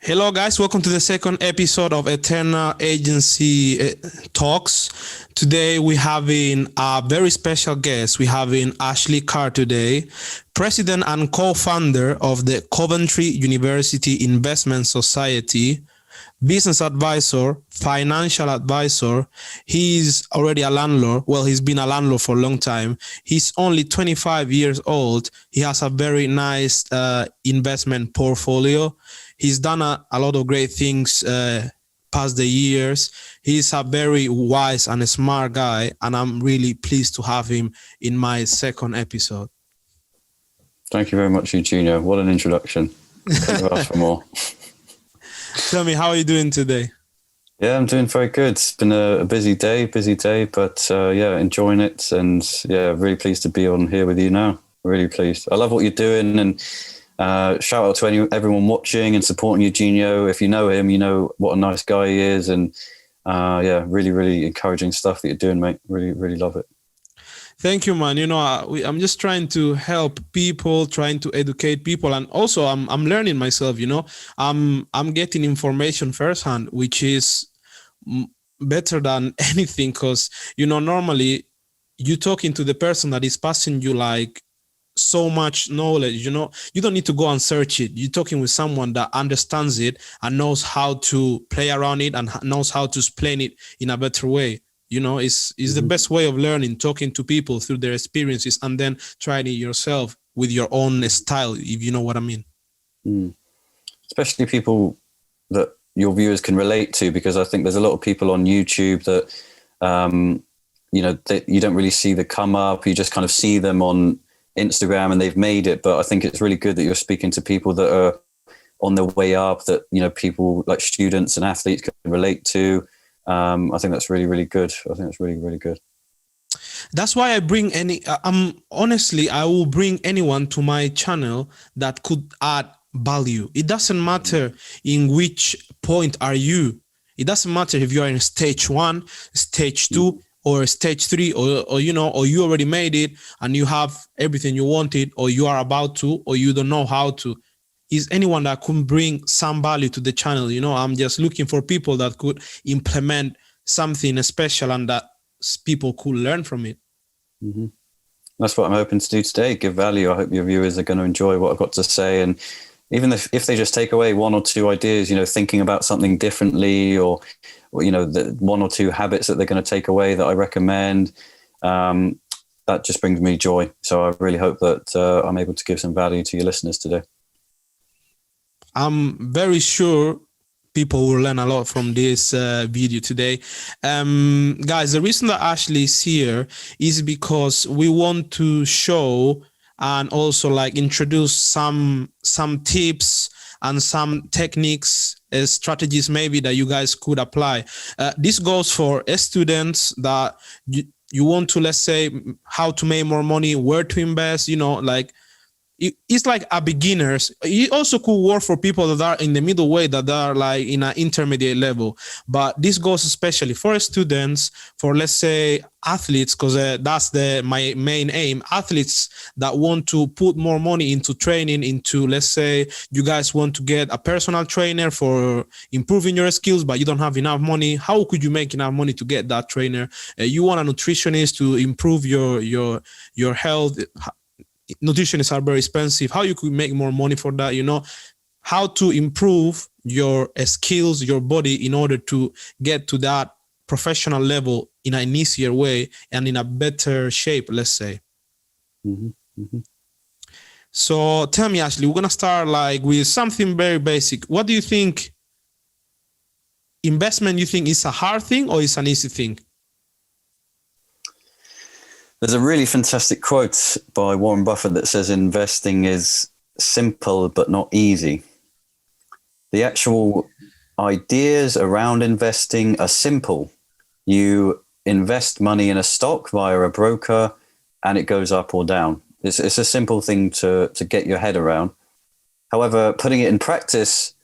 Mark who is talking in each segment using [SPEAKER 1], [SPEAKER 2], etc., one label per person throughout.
[SPEAKER 1] Hello, guys. Welcome to the second episode of Eternal Agency Talks. Today, we're having a very special guest. We're having Ashley Carr today, president and co-founder of the Coventry University Investment Society, business advisor, financial advisor. He's already a landlord. Well, he's been a landlord for a long time. He's only 25 years old. He has a very nice investment portfolio. He's done a lot of great things past the years. He's a very wise and a smart guy, and I'm really pleased to have him in my second episode.
[SPEAKER 2] Thank you very much, Eugenio. What an introduction. Couldn't ask for more.
[SPEAKER 1] Tell me, how are you doing today?
[SPEAKER 2] Yeah, I'm doing very good. It's been a busy day, but enjoying it. And yeah, really pleased to be on here with you now. Really pleased. I love what you're doing, and shout out to everyone watching and supporting Eugenio. If you know him, you know what a nice guy he is. And really, really encouraging stuff that you're doing, mate. Really, really love it.
[SPEAKER 1] Thank you, man. You know, I'm just trying to help people, trying to educate people, and also I'm learning myself. You know, I'm getting information firsthand, which is better than anything, because normally you talking to the person that is passing you like so much knowledge. You don't need to go and search it. You're talking with someone that understands it and knows how to play around it and knows how to explain it in a better way. It's the best way of learning, talking to people through their experiences and then trying it yourself with your own style, if you know what I mean.
[SPEAKER 2] Especially people that your viewers can relate to, because I think there's a lot of people on YouTube that, that you don't really see the come up. You just kind of see them on Instagram and they've made it. But I think it's really good that you're speaking to people that are on their way up, that, people like students and athletes can relate to. I think that's really, really good. I think that's really, really good.
[SPEAKER 1] That's why I bring honestly, I will bring anyone to my channel that could add value. It doesn't matter in which point are you. It doesn't matter if you are in stage 1, stage 2, or stage 3, or you already made it and you have everything you wanted, or you are about to, or you don't know how to. Is anyone that could bring some value to the channel. I'm just looking for people that could implement something special and that people could learn from it.
[SPEAKER 2] Mm-hmm. That's what I'm hoping to do today, give value. I hope your viewers are going to enjoy what I've got to say. And even if they just take away 1 or 2 ideas, thinking about something differently, or the 1 or 2 habits that they're going to take away that I recommend, that just brings me joy. So I really hope that I'm able to give some value to your listeners today.
[SPEAKER 1] I'm very sure people will learn a lot from this video today. Guys, the reason that Ashley is here is because we want to show and also introduce some tips and some techniques, strategies maybe that you guys could apply. This goes for students that you want to, let's say, how to make more money, where to invest, it's like a beginners. It also could work for people that are in the middle way, that are like in an intermediate level. But this goes especially for students, for, let's say, athletes, because that's my main aim. Athletes that want to put more money into training, into, let's say, you guys want to get a personal trainer for improving your skills, but you don't have enough money. How could you make enough money to get that trainer? You want a nutritionist to improve your health. Nutritionists are very expensive. How you could make more money for that, how to improve your skills, your body, in order to get to that professional level in an easier way and in a better shape, let's say.
[SPEAKER 2] Mm-hmm. Mm-hmm.
[SPEAKER 1] So tell me, Ashley, we're going to start with something very basic. What do you think? Investment, you think is a hard thing or is an easy thing?
[SPEAKER 2] There's a really fantastic quote by Warren Buffett that says investing is simple but not easy. The actual ideas around investing are simple. You invest money in a stock via a broker and it goes up or down. It's a simple thing to get your head around. However, putting it in practice,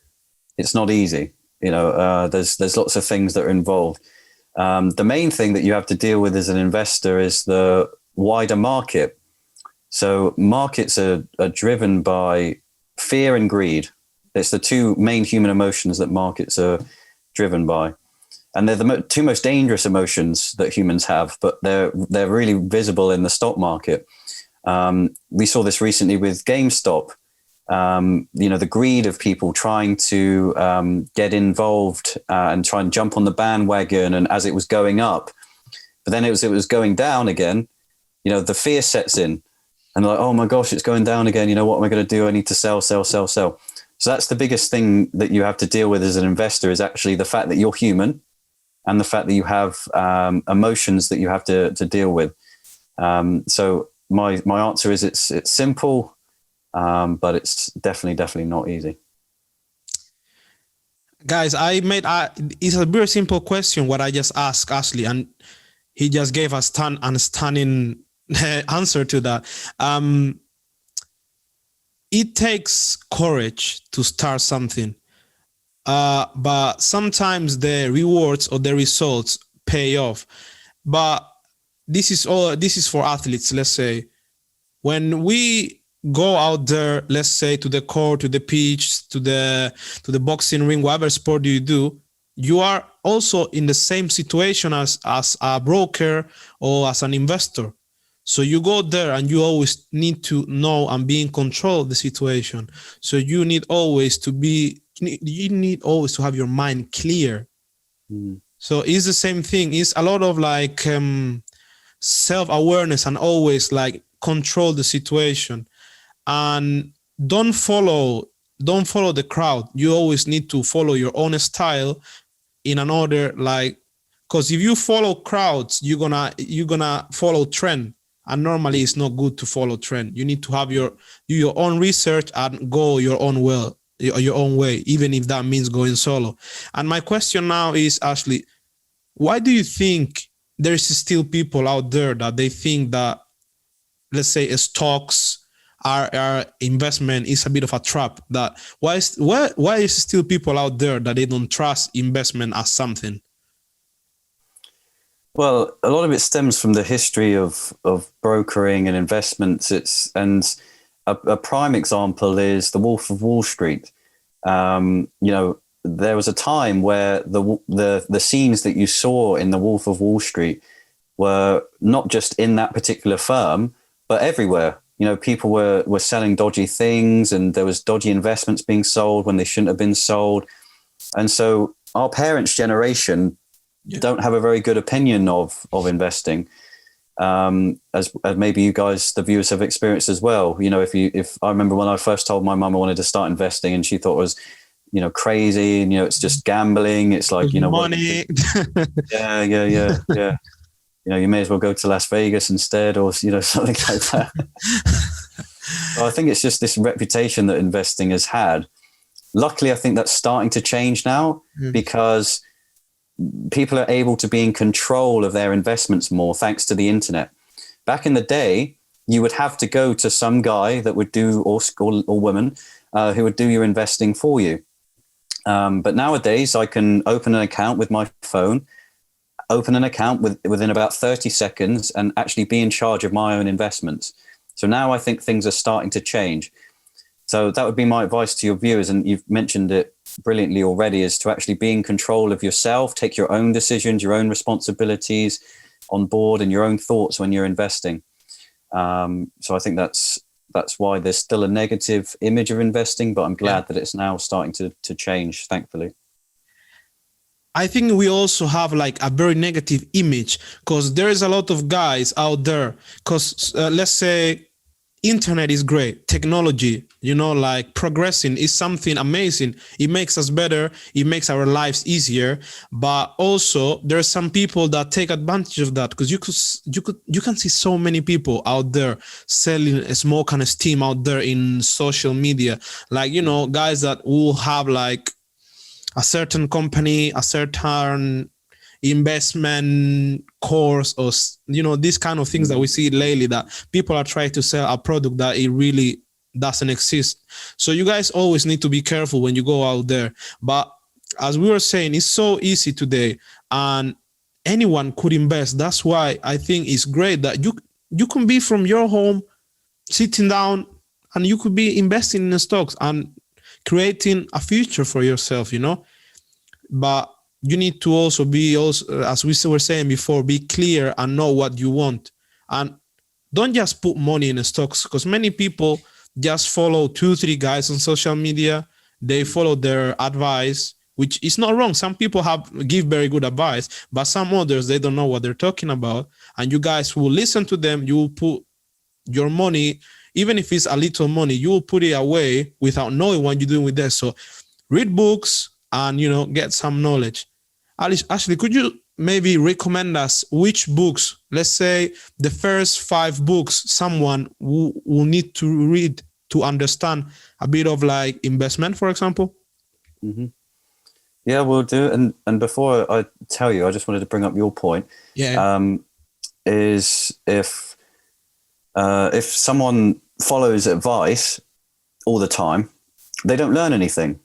[SPEAKER 2] it's not easy. There's lots of things that are involved. The main thing that you have to deal with as an investor is the wider market. So markets are driven by fear and greed. It's the two main human emotions that markets are driven by. And they're the two most dangerous emotions that humans have, but they're really visible in the stock market. We saw this recently with GameStop. The greed of people trying to get involved and try and jump on the bandwagon, and as it was going up, but then it was going down again, the fear sets in, and like, oh my gosh, it's going down again. What am I going to do? I need to sell. So that's the biggest thing that you have to deal with as an investor, is actually the fact that you're human, and the fact that you have emotions that you have to deal with. So my answer is it's simple, but it's definitely not easy.
[SPEAKER 1] Guys, it's a very simple question what I just asked Ashley, and he just gave a stunning answer to that. It takes courage to start something. But sometimes the rewards or the results pay off. But this is for athletes. Let's say when we go out there, let's say to the court, to the pitch, to the boxing ring, whatever sport you do, you are also in the same situation as a broker or as an investor. So you go there and you always need to know and be in control of the situation. So you need always to have your mind clear. So it's the same thing. It's a lot of like self-awareness and always like control the situation, and don't follow the crowd. You always need to follow your own style in an order, like, because if you follow crowds, you're gonna follow trend. And normally it's not good to follow trend. You need to have do your own research and go your own way, even if that means going solo. And my question now is, Ashley, why do you think there is still people out there that they think that, let's say, stocks are investment is a bit of a trap? That why is still people out there that they don't trust investment as something?
[SPEAKER 2] Well, a lot of it stems from the history of brokering and investments. A prime example is the Wolf of Wall Street. There was a time where the scenes that you saw in the Wolf of Wall Street were not just in that particular firm, but everywhere. People were selling dodgy things, and there was dodgy investments being sold when they shouldn't have been sold. And so our parents' generation don't have a very good opinion of investing, as maybe you guys, the viewers, have experienced as well. If I remember when I first told my mum I wanted to start investing, and she thought it was, crazy, and it's just gambling. It's like,
[SPEAKER 1] money.
[SPEAKER 2] Yeah. You may as well go to Las Vegas instead, or something like that. So I think it's just this reputation that investing has had. Luckily, I think that's starting to change now, because people are able to be in control of their investments more thanks to the internet. Back in the day, you would have to go to some guy that would do, or woman who would do your investing for you. But nowadays, I can open an account with my phone, open an account within about 30 seconds, and actually be in charge of my own investments. So now I think things are starting to change. So that would be my advice to your viewers, and you've mentioned it brilliantly already, is to actually be in control of yourself, take your own decisions, your own responsibilities on board, and your own thoughts when you're investing. So I think that's why there's still a negative image of investing, but I'm glad that it's now starting to change, thankfully.
[SPEAKER 1] I think we also have like a very negative image, because there is a lot of guys out there, because let's say internet is great, technology, like progressing is something amazing. It makes us better, it makes our lives easier, but also there are some people that take advantage of that, because you can see so many people out there selling smoke and steam out there in social media, like guys that will have like a certain company, a certain investment course, or these kind of things that we see lately, that people are trying to sell a product that it really doesn't exist. So you guys always need to be careful when you go out there. But as we were saying, it's so easy today, and anyone could invest. That's why I think it's great that you can be from your home sitting down, and you could be investing in stocks, and creating a future for yourself, but you need to also be, as we were saying before, be clear and know what you want. And don't just put money in stocks, because many people just follow 2-3 guys on social media. They follow their advice, which is not wrong. Some people give very good advice, but some others, they don't know what they're talking about. And you guys will listen to them. You will put your money, even if it's a little money, you will put it away without knowing what you're doing with that. So read books and, get some knowledge. Ashley, could you maybe recommend us which books, let's say the first 5 books someone will need to read to understand a bit of like investment, for example?
[SPEAKER 2] Mm-hmm. Yeah, we'll do. And before I tell you, I just wanted to bring up your point.
[SPEAKER 1] Yeah.
[SPEAKER 2] Is if someone follows advice all the time, they don't learn anything.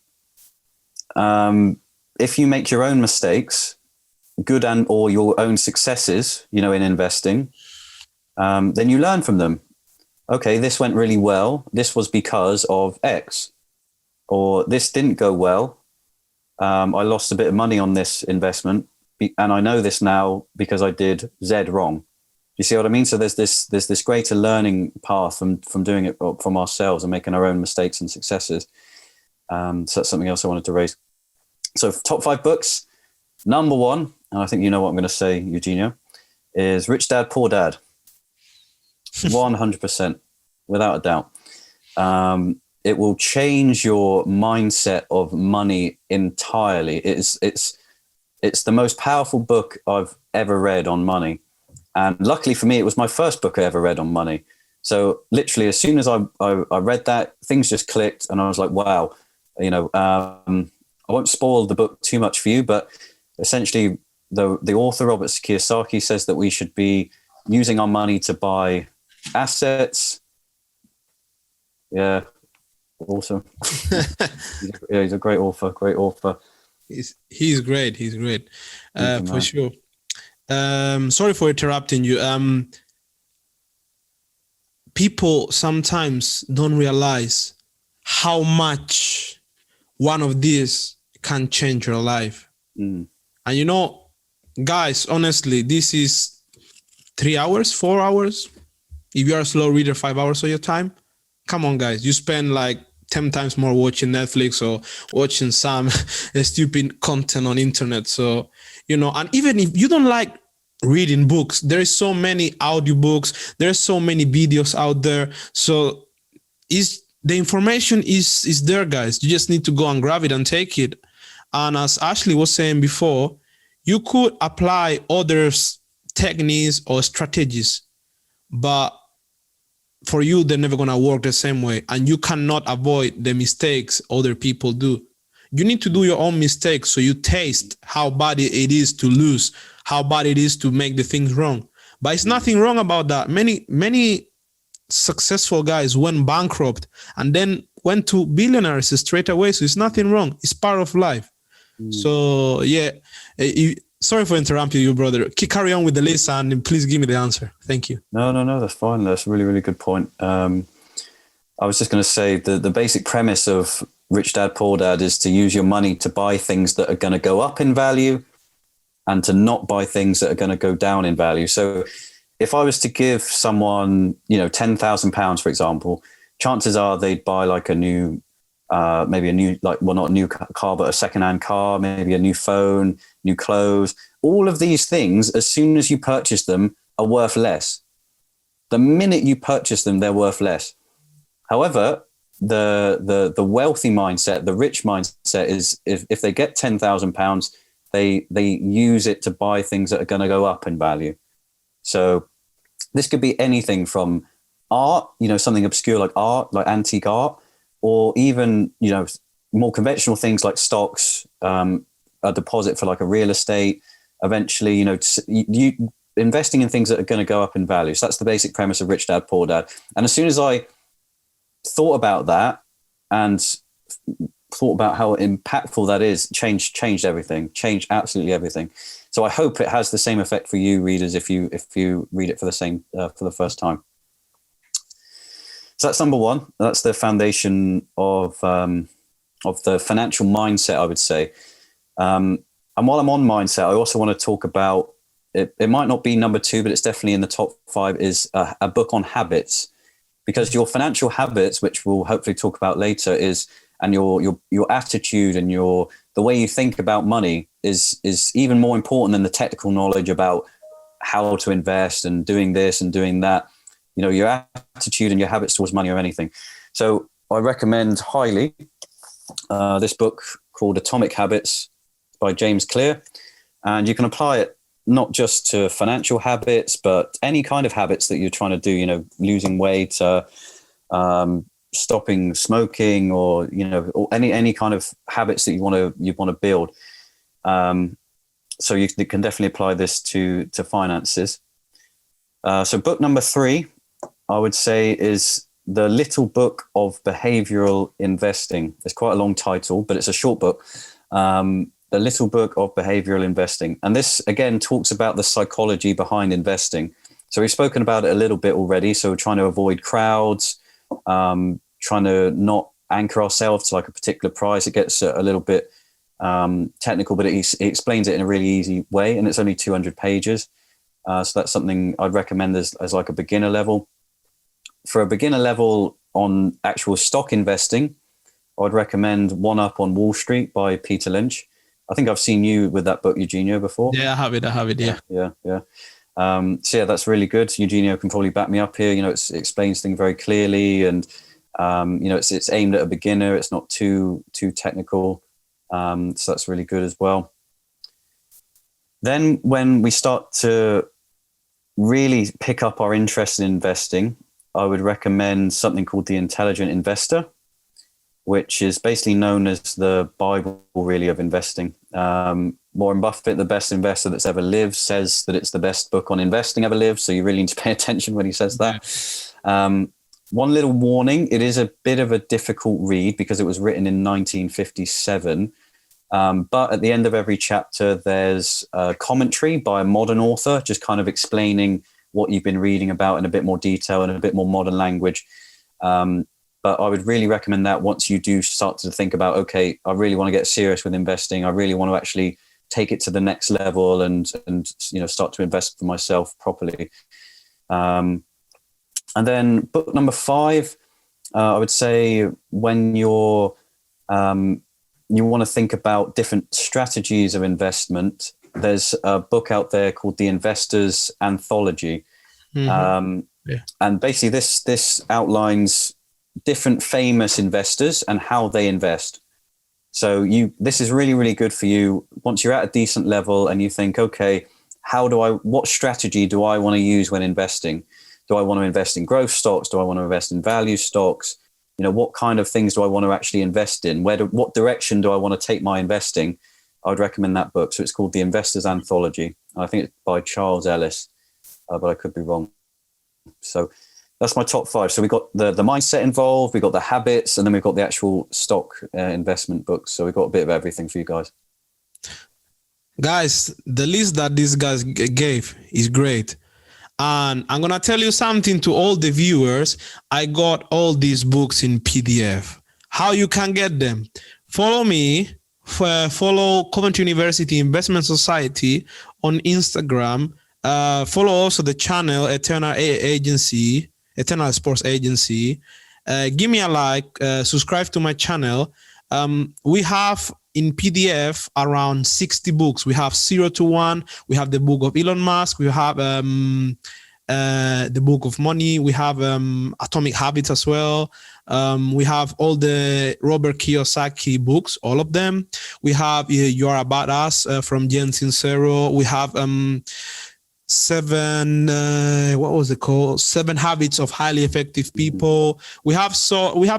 [SPEAKER 2] If you make your own mistakes, good or your own successes, in investing, then you learn from them. Okay, this went really well. This was because of X, or this didn't go well. I lost a bit of money on this investment, and I know this now because I did Z wrong. You see what I mean? So there's this greater learning path from doing it from ourselves and making our own mistakes and successes. So that's something else I wanted to raise. So top 5 books. Number 1, and I think you know what I'm going to say, Eugenio, is Rich Dad, Poor Dad. 100%, without a doubt. It will change your mindset of money entirely. It's the most powerful book I've ever read on money. And luckily for me, it was my first book I ever read on money. So literally, as soon as I read that, things just clicked, and I was like, wow. I won't spoil the book too much for you, but essentially, the author, Robert Kiyosaki, says that we should be using our money to buy assets. Yeah, awesome. He's a great author.
[SPEAKER 1] He's great. He's great, for sure. Sorry for interrupting you. People sometimes don't realize how much one of these can change your life. And guys, honestly, this is 3 hours, 4 hours. If you're a slow reader, 5 hours of your time. Come on, guys. You spend like 10 times more watching Netflix or watching some stupid content on internet. So, and even if you don't like reading books, there is so many audiobooks, there's so many videos out there. So the information is there, guys. You just need to go and grab it and take it. And as Ashley was saying before, you could apply other techniques or strategies, but for you, they're never going to work the same way. And you cannot avoid the mistakes other people do. You need to do your own mistakes so you taste how bad it is to lose, how bad it is to make the things wrong. But it's nothing wrong about that. Many successful guys went bankrupt and then went to billionaires straight away. So it's nothing wrong. It's part of life. So yeah, sorry for interrupting you, brother. Carry on with the list and please give me the answer. Thank you.
[SPEAKER 2] No, that's fine. That's a really, really good point. I was just going to say the basic premise of Rich Dad, Poor Dad is to use your money to buy things that are going to go up in value and to not buy things that are going to go down in value. So if I was to give someone, £10,000, for example, chances are they'd buy like not a new car, but a secondhand car, maybe a new phone, new clothes. All of these things, as soon as you purchase them, are worth less. The minute you purchase them, they're worth less. However, the wealthy mindset, the rich mindset is if they get £10,000, they use it to buy things that are going to go up in value. So this could be anything from art, something obscure like art, like antique art, or even, more conventional things like stocks, a deposit for like a real estate. Eventually, you investing in things that are going to go up in value. So that's the basic premise of Rich Dad, Poor Dad. And as soon as I thought about that and thought about how impactful that is, changed everything, changed absolutely everything. So I hope it has the same effect for you readers if you read it for the first time. So that's number one. That's the foundation of of the financial mindset, I would say. And while I'm on mindset, I also want to talk about it. It might not be number 2, but it's definitely in the top 5. Is a book on habits, because your financial habits, which we'll hopefully talk about later, and your attitude and the way you think about money is even more important than the technical knowledge about how to invest and doing this and doing that. You know, your attitude and your habits towards money or anything. So I recommend highly this book called Atomic Habits by James Clear. And you can apply it not just to financial habits, but any kind of habits that you're trying to do, you know, losing weight, stopping smoking, or, you know, or any kind of habits that you want to build. So you can definitely apply this to finances. So book number 3, I would say, is The Little Book of Behavioral Investing. It's quite a long title, but it's a short book. The Little Book of Behavioral Investing. And this, again, talks about the psychology behind investing. So we've spoken about it a little bit already. So we're trying to avoid crowds, trying to not anchor ourselves to like a particular price. It gets a little bit technical, but he explains it in a really easy way. And it's only 200 pages. So that's something I'd recommend as like a beginner level. For a beginner level on actual stock investing, I'd recommend One Up on Wall Street by Peter Lynch. I think I've seen you with that book, Eugenio, before.
[SPEAKER 1] Yeah, I have it. Yeah.
[SPEAKER 2] So yeah, that's really good. Eugenio can probably back me up here. You know, it explains things very clearly, and you know, it's aimed at a beginner. It's not too technical. So that's really good as well. Then when we start to really pick up our interest in investing, I would recommend something called The Intelligent Investor, which is basically known as the Bible, really, of investing. Warren Buffett, the best investor that's ever lived, says that it's the best book on investing ever lived. So you really need to pay attention when he says that. One little warning, it is a bit of a difficult read because it was written in 1957. But at the end of every chapter, there's a commentary by a modern author, just kind of explaining what you've been reading about in a bit more detail and a bit more modern language. But I would really recommend that once you do start to think about, okay, I really want to get serious with investing. I really want to actually take it to the next level and you know, start to invest for myself properly. And then book number 5, I would say when you want to think about different strategies of investment, there's a book out there called The Investor's Anthology. And basically this outlines different famous investors and how they invest. So this is really, really good for you once you're at a decent level and you think, okay, what strategy do I want to use when investing? Do I want to invest in growth stocks? Do I want to invest in value stocks? You know, what kind of things do I want to actually invest in? What direction do I want to take my investing? I would recommend that book. So it's called The Investor's Anthology. I think it's by Charles Ellis, but I could be wrong. So that's my top 5. So we got the mindset involved, we got the habits, and then we've got the actual stock investment books. So we've got a bit of everything for you guys.
[SPEAKER 1] Guys, the list that these guys gave is great. And I'm going to tell you something to all the viewers. I got all these books in PDF. How you can get them? Follow me. Follow Coventry University Investment Society on Instagram. Follow also the channel Eternal Sports Agency. Give me a like. Subscribe to my channel. We have in PDF around 60 books. We have 0 to 1. We have the book of Elon Musk. We have the book of money. We have Atomic Habits as well. We have all the Robert Kiyosaki books, all of them. We have You Are a Badass from Jen Sincero. We have 7 Habits of Highly Effective People. We have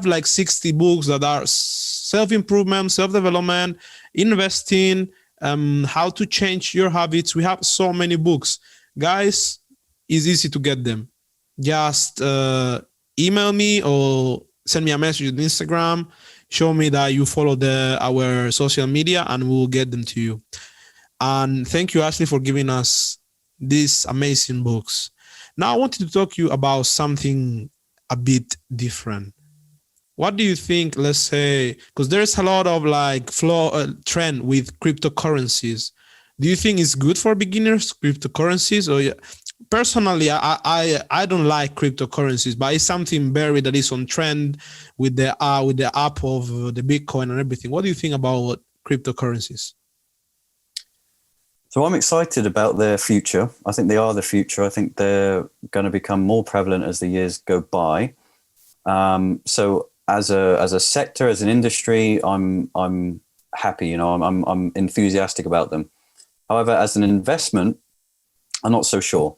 [SPEAKER 1] like 60 books that are self-improvement, self-development, investing, how to change your habits. We have so many books. Guys, it's easy to get them. Just email me or send me a message on Instagram. Show me that you follow our social media and we'll get them to you. And thank you, Ashley, for giving us these amazing books. Now I wanted to talk to you about something a bit different. what do you think, let's say, because there's a lot of like trend with cryptocurrencies. Do you think it's good for beginners, cryptocurrencies? Or personally, I don't like cryptocurrencies, but it's something very that is on trend with the app of the Bitcoin and everything. What do you think about cryptocurrencies?
[SPEAKER 2] So I'm excited about their future. I think they are the future. I think they're going to become more prevalent as the years go by. So as a sector, as an industry, I'm happy. I'm enthusiastic about them. However, as an investment, I'm not so sure.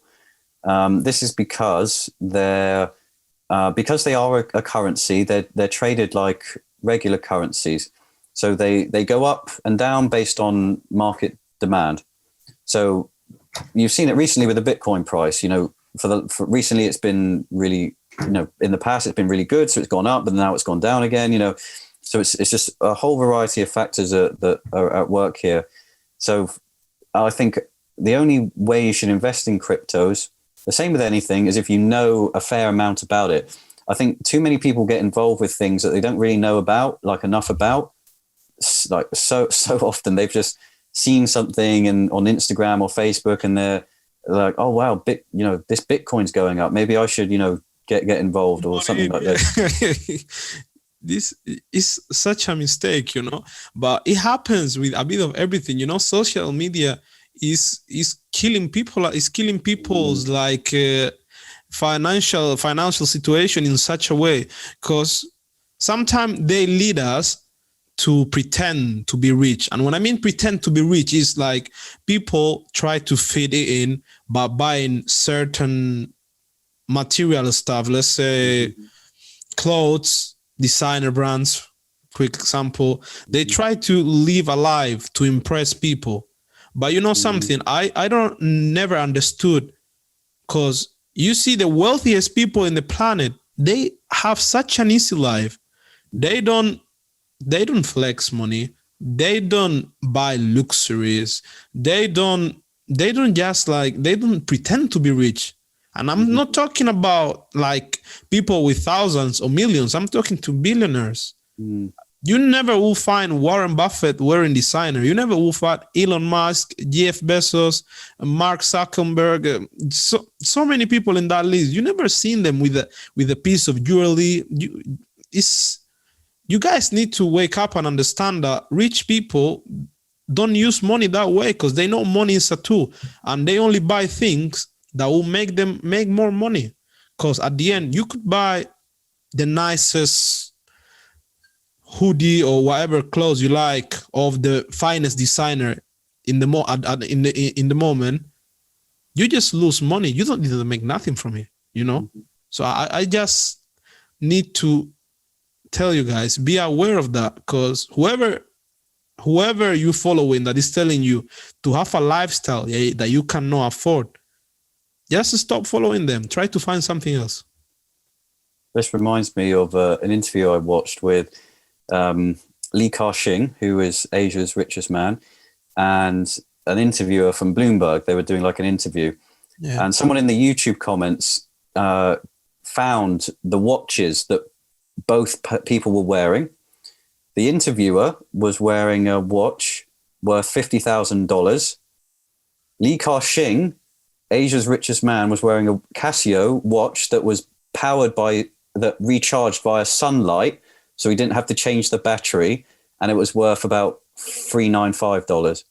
[SPEAKER 2] This is because they are a currency. They're traded like regular currencies. So they go up and down based on market demand. So you've seen it recently with the Bitcoin price. For recently it's been really, in the past it's been really good, so it's gone up, but now it's gone down again. So it's just a whole variety of factors that are at work here. So I think the only way you should invest in cryptos, the same with anything, is if you know a fair amount about it. I think too many people get involved with things that they don't really know about, like enough about. Like so often they've just seen something on Instagram or Facebook, and they're like, "Oh wow, this Bitcoin's going up. Maybe I should, get involved," or something like this.
[SPEAKER 1] This is such a mistake, but it happens with a bit of everything. Social media is killing people. Is killing people's like financial situation in such a way, because sometimes they lead us to pretend to be rich. And when I mean pretend to be rich, is like people try to fit it in by buying certain material stuff. Let's say clothes, designer brands, quick example. They try to live a life to impress people. But something I don't never understood, because you see the wealthiest people in the planet, they have such an easy life. They don't flex money. They don't buy luxuries. They don't pretend to be rich. And I'm not talking about like people with thousands or millions. I'm talking to billionaires. You never will find Warren Buffett wearing designer. You never will find Elon Musk, Jeff Bezos, Mark Zuckerberg. So many people in that list. You never seen them with a piece of jewelry. You guys need to wake up and understand that rich people don't use money that way, because they know money is a tool, and they only buy things that will make them make more money. Because at the end, you could buy the nicest hoodie or whatever clothes you like of the finest designer in the moment. You just lose money. You don't need to make nothing from it, So I just need to tell you guys, be aware of that, because whoever you following that is telling you to have a lifestyle that you cannot afford, just stop following them. Try to find something else.
[SPEAKER 2] This reminds me of an interview I watched with Li Ka-shing, who is Asia's richest man, and an interviewer from Bloomberg. They were doing like an interview, and someone in the YouTube comments found the watches that both people were wearing. The interviewer was wearing a watch worth $50,000. Li Ka-shing, Asia's richest man, was wearing a Casio watch that was recharged via sunlight, so he didn't have to change the battery, and it was worth about $395.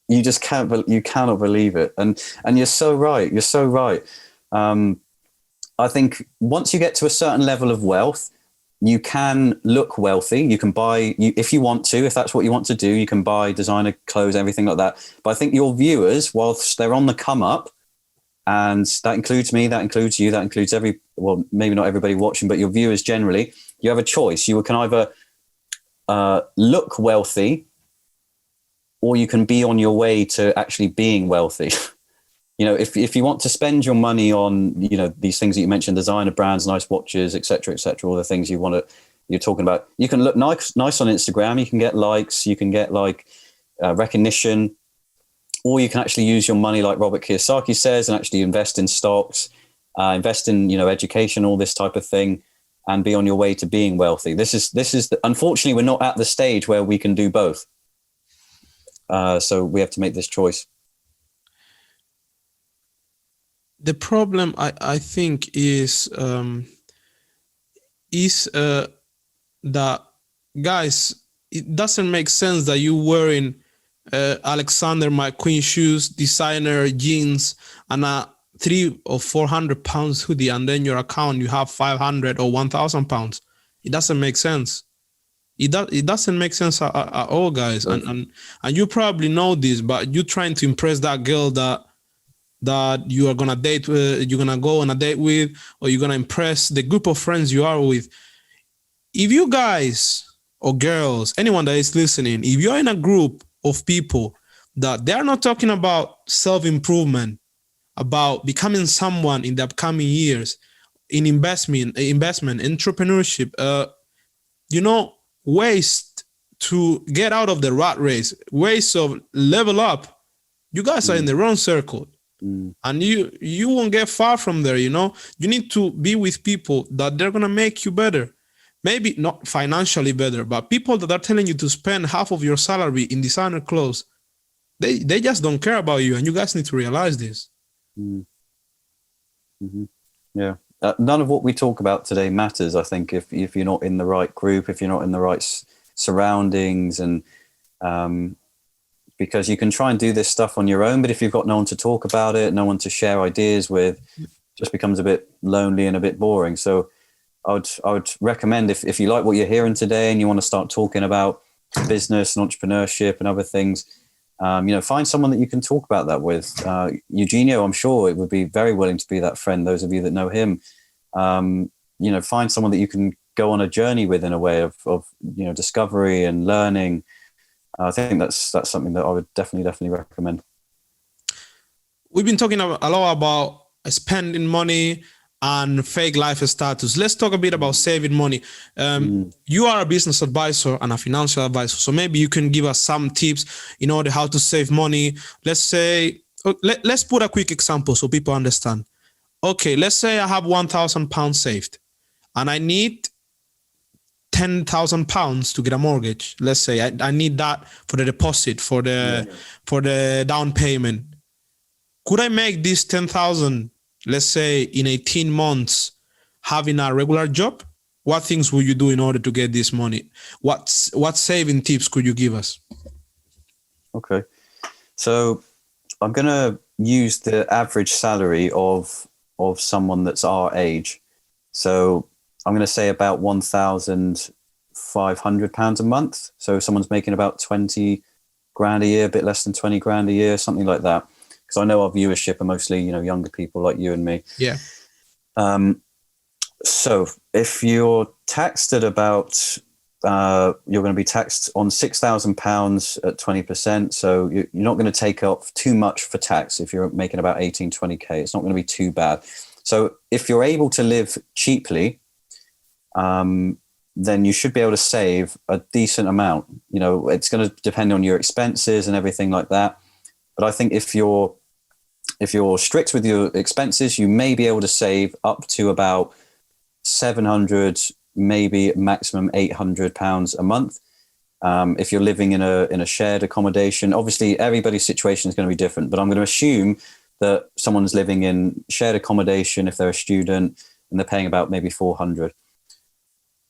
[SPEAKER 2] You cannot believe it, and you're so right. You're so right. I think once you get to a certain level of wealth, you can look wealthy. You can buy, if you want to, if that's what you want to do, you can buy designer clothes, everything like that. But I think your viewers, whilst they're on the come up, and that includes me, that includes you, that includes maybe not everybody watching, but your viewers generally, you have a choice. You can either look wealthy, or you can be on your way to actually being wealthy. If you want to spend your money on, these things that you mentioned, designer brands, nice watches, et cetera, all the things you're talking about, you can look nice on Instagram. You can get likes, you can get recognition, or you can actually use your money like Robert Kiyosaki says and actually invest in stocks, invest in, education, all this type of thing. and be on your way to being wealthy. Unfortunately, we're not at the stage where we can do both. So we have to make this choice.
[SPEAKER 1] The problem, I think, is that, guys, it doesn't make sense that you wearing Alexander McQueen shoes, designer jeans, and a 300 or 400 pounds hoodie, and then your account you have 500 or 1,000 pounds. It doesn't make sense. It doesn't make sense at all, guys. And you probably know this, but you're trying to impress that girl that you are gonna date, you're gonna go on a date with, or you're gonna impress the group of friends you are with. If you guys or girls, anyone that is listening, if you're in a group of people that they're not talking about self-improvement, about becoming someone in the upcoming years, in investment, entrepreneurship, ways to get out of the rat race, ways of level up, you guys are in the wrong circle. And you won't get far from there. You need to be with people that they're gonna make you better. Maybe not financially better, but people that are telling you to spend half of your salary in designer clothes, they just don't care about you, and you guys need to realize this.
[SPEAKER 2] Mm-hmm. Yeah. None of what we talk about today matters, I think, if you're not in the right group, if you're not in the right surroundings, and because you can try and do this stuff on your own, but if you've got no one to talk about it, no one to share ideas with, it just becomes a bit lonely and a bit boring. So I would recommend, if you like what you're hearing today and you want to start talking about business and entrepreneurship and other things, find someone that you can talk about that with. Eugenio, I'm sure, it would be very willing to be that friend. Those of you that know him, find someone that you can go on a journey with, in a way of discovery and learning. I think that's something that I would definitely recommend.
[SPEAKER 1] We've been talking a lot about spending money and fake life status. Let's talk a bit about saving money. You are a business advisor and a financial advisor, so maybe you can give us some tips in order how to save money. Let's say, let's put a quick example so people understand. Okay, let's say I have 1,000 pounds saved and I need 10,000 pounds to get a mortgage. Let's say I need that for the deposit, for the down payment. Could I make this 10,000, let's say, in 18 months, having a regular job? What things will you do in order to get this money? What saving tips could you give us? Okay,
[SPEAKER 2] so I'm going to use the average salary of someone that's our age. So I'm going to say about £1,500 a month. So if someone's making about 20 grand a year, a bit less than 20 grand a year, something like that. Because I know our viewership are mostly, younger people like you and me.
[SPEAKER 1] Yeah.
[SPEAKER 2] So if you're taxed at about, you're going to be taxed on £6,000 at 20%. So you're not going to take off too much for tax if you're making about 18, 20K. It's not going to be too bad. So if you're able to live cheaply, then you should be able to save a decent amount. It's going to depend on your expenses and everything like that. But I think if you're strict with your expenses, you may be able to save up to about 700, maybe maximum £800 a month. If you're living in a shared accommodation, obviously everybody's situation is going to be different, but I'm going to assume that someone's living in shared accommodation if they're a student and they're paying about maybe 400.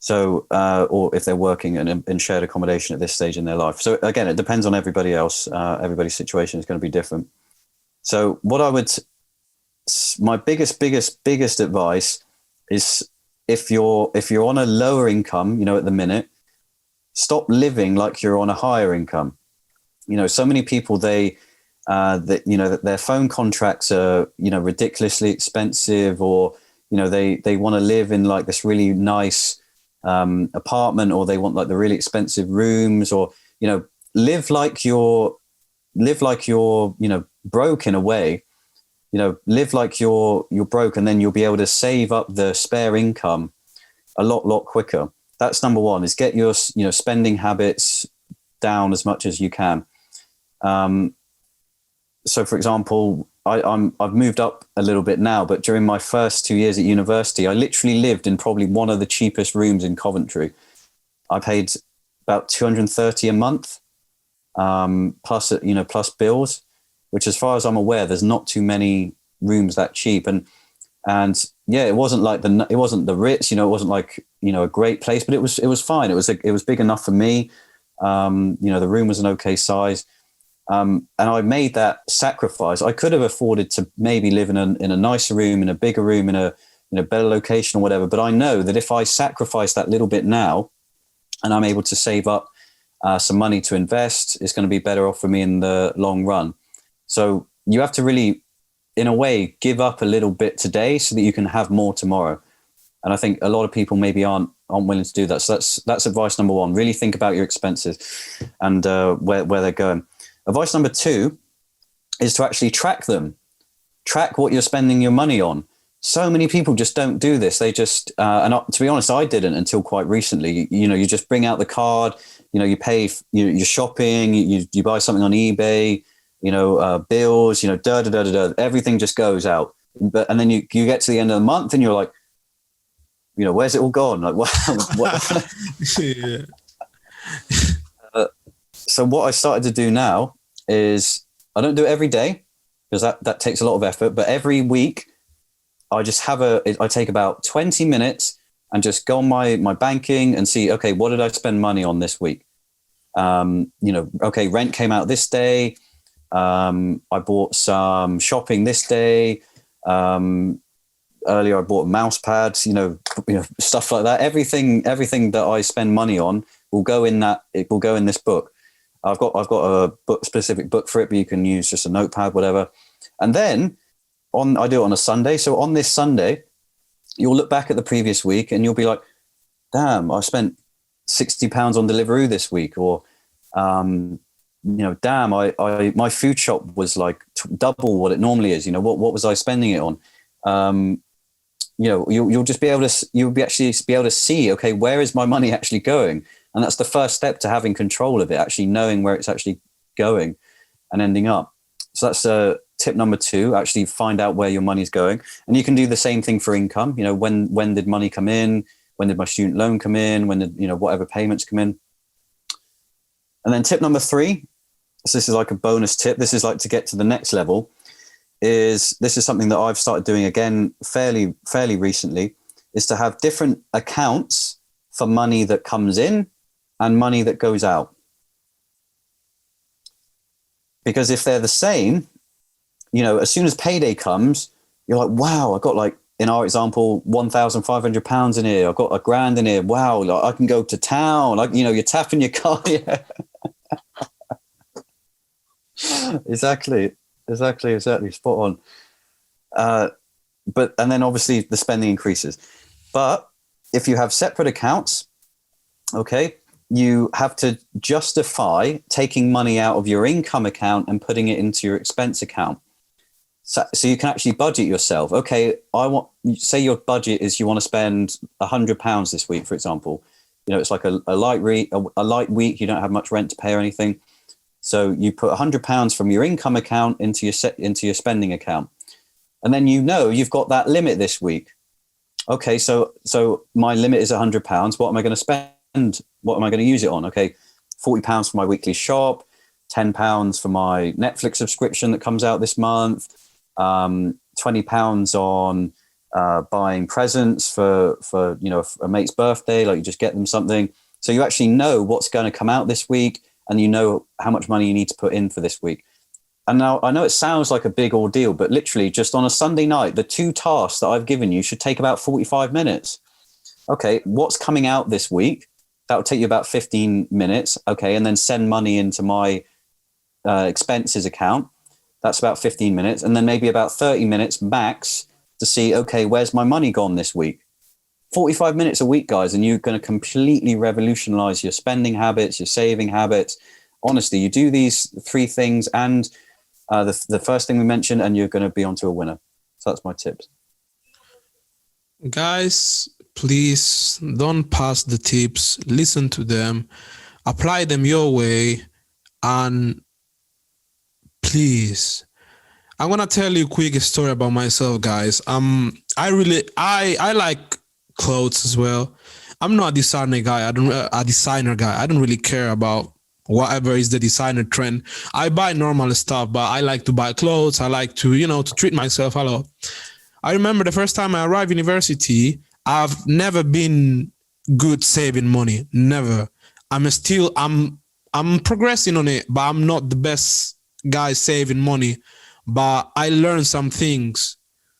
[SPEAKER 2] So, or if they're working in shared accommodation at this stage in their life. So again, it depends on everybody else. Everybody's situation is going to be different. So my biggest advice is, if you're on a lower income, at the minute, stop living like you're on a higher income. So many people, their phone contracts are, ridiculously expensive, or, they want to live in like this really nice apartment, or they want like the really expensive rooms, or, live like you're, broke in a way. Live like you're broke, and then you'll be able to save up the spare income a lot quicker. That's number one, is get your, spending habits down as much as you can. So for example, I've moved up a little bit now, but during my first 2 years at university, I literally lived in probably one of the cheapest rooms in Coventry. I paid about 230 a month, plus plus bills, which, as far as I'm aware, there's not too many rooms that cheap. And yeah, it wasn't the Ritz, it wasn't like, a great place, but it was fine. It was big enough for me. The room was an okay size. And I made that sacrifice. I could have afforded to maybe live in a nicer room, in a bigger room, in a better location or whatever. But I know that if I sacrifice that little bit now, and I'm able to save up some money to invest, it's going to be better off for me in the long run. So you have to really, in a way, give up a little bit today so that you can have more tomorrow. And I think a lot of people maybe aren't willing to do that. So that's advice number one. Really think about your expenses and where they're going. Advice number two is to actually track them. Track what you're spending your money on. So many people just don't do this. They just, to be honest, I didn't until quite recently. You just bring out the card, you pay, you're shopping, you buy something on eBay, bills, everything just goes out. And then you get to the end of the month and you're like, where's it all gone? Like, what?
[SPEAKER 1] Yeah.
[SPEAKER 2] So what I started to do now is, I don't do it every day because that takes a lot of effort, but every week I just I take about 20 minutes and just go on my banking and see, okay, what did I spend money on this week? Okay, rent came out this day. I bought some shopping this day. Earlier I bought mouse pads, stuff like that. Everything that I spend money on will go in this book. I've got a specific book for it, but you can use just a notepad, whatever. And then I do it on a Sunday. So on this Sunday, you'll look back at the previous week and you'll be like, damn, I spent £60 on Deliveroo this week. Or, damn, my food shop was like double what it normally is. What was I spending it on? You'll just be able to see, okay, where is my money actually going? And that's the first step to having control of it, actually knowing where it's actually going and ending up. So that's tip number two, actually find out where your money's going. And you can do the same thing for income. When did money come in? When did my student loan come in? When did, whatever payments come in? And then tip number three, so this is like a bonus tip. This is like to get to the next level. This is something that I've started doing again fairly recently, is to have different accounts for money that comes in and money that goes out. Because if they're the same, as soon as payday comes, you're like, wow, I got, like, in our example, £1,500 in here. I've got £1,000 in here. Wow, like, I can go to town. Like, you're tapping your car. Yeah. Exactly. Spot on. And then obviously the spending increases. But if you have separate accounts, okay, you have to justify taking money out of your income account and putting it into your expense account. So you can actually budget yourself. Okay, say your budget is you want to spend £100 this week, for example. It's like a light week. You don't have much rent to pay or anything. So you put £100 from your income account into your spending account. And then you've got that limit this week. Okay, so my limit is £100. What am I going to spend? What am I going to use it on? Okay, £40 for my weekly shop, £10 for my Netflix subscription that comes out this month, £20 on buying presents for a mate's birthday, like you just get them something. So you actually know what's going to come out this week, and you know how much money you need to put in for this week. And now I know it sounds like a big ordeal, but literally just on a Sunday night, the two tasks that I've given you should take about 45 minutes. Okay, what's coming out this week? That will take you about 15 minutes. Okay, and then send money into my expenses account. That's about 15 minutes. And then maybe about 30 minutes max to see, okay, where's my money gone this week? 45 minutes a week, guys, and you're going to completely revolutionize your spending habits, your saving habits. Honestly, you do these three things and the first thing we mentioned, and you're going to be onto a winner. So that's my tips.
[SPEAKER 1] Guys, please don't pass the tips. Listen to them, apply them your way, and please, I'm gonna tell you a quick story about myself, guys. I like clothes as well. I'm not a designer guy. I don't really care about whatever is the designer trend. I buy normal stuff, but I like to buy clothes. I like to, to treat myself a lot. I remember the first time I arrived university, I've never been good saving money. Never. I'm progressing on it, but I'm not the best guy saving money. But I learned some things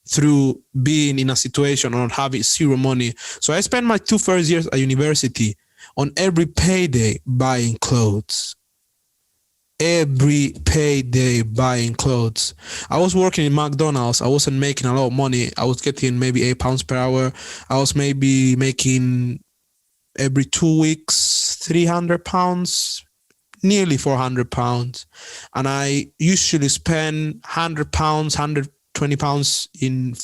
[SPEAKER 1] through being in a situation or having zero money. So I spent my two first years at university on every payday buying clothes. Every payday buying clothes. I was working in McDonald's. I wasn't making a lot of money. I was getting maybe £8 per hour. I was maybe making every 2 weeks £300, nearly £400. And I usually spend £100, £120 in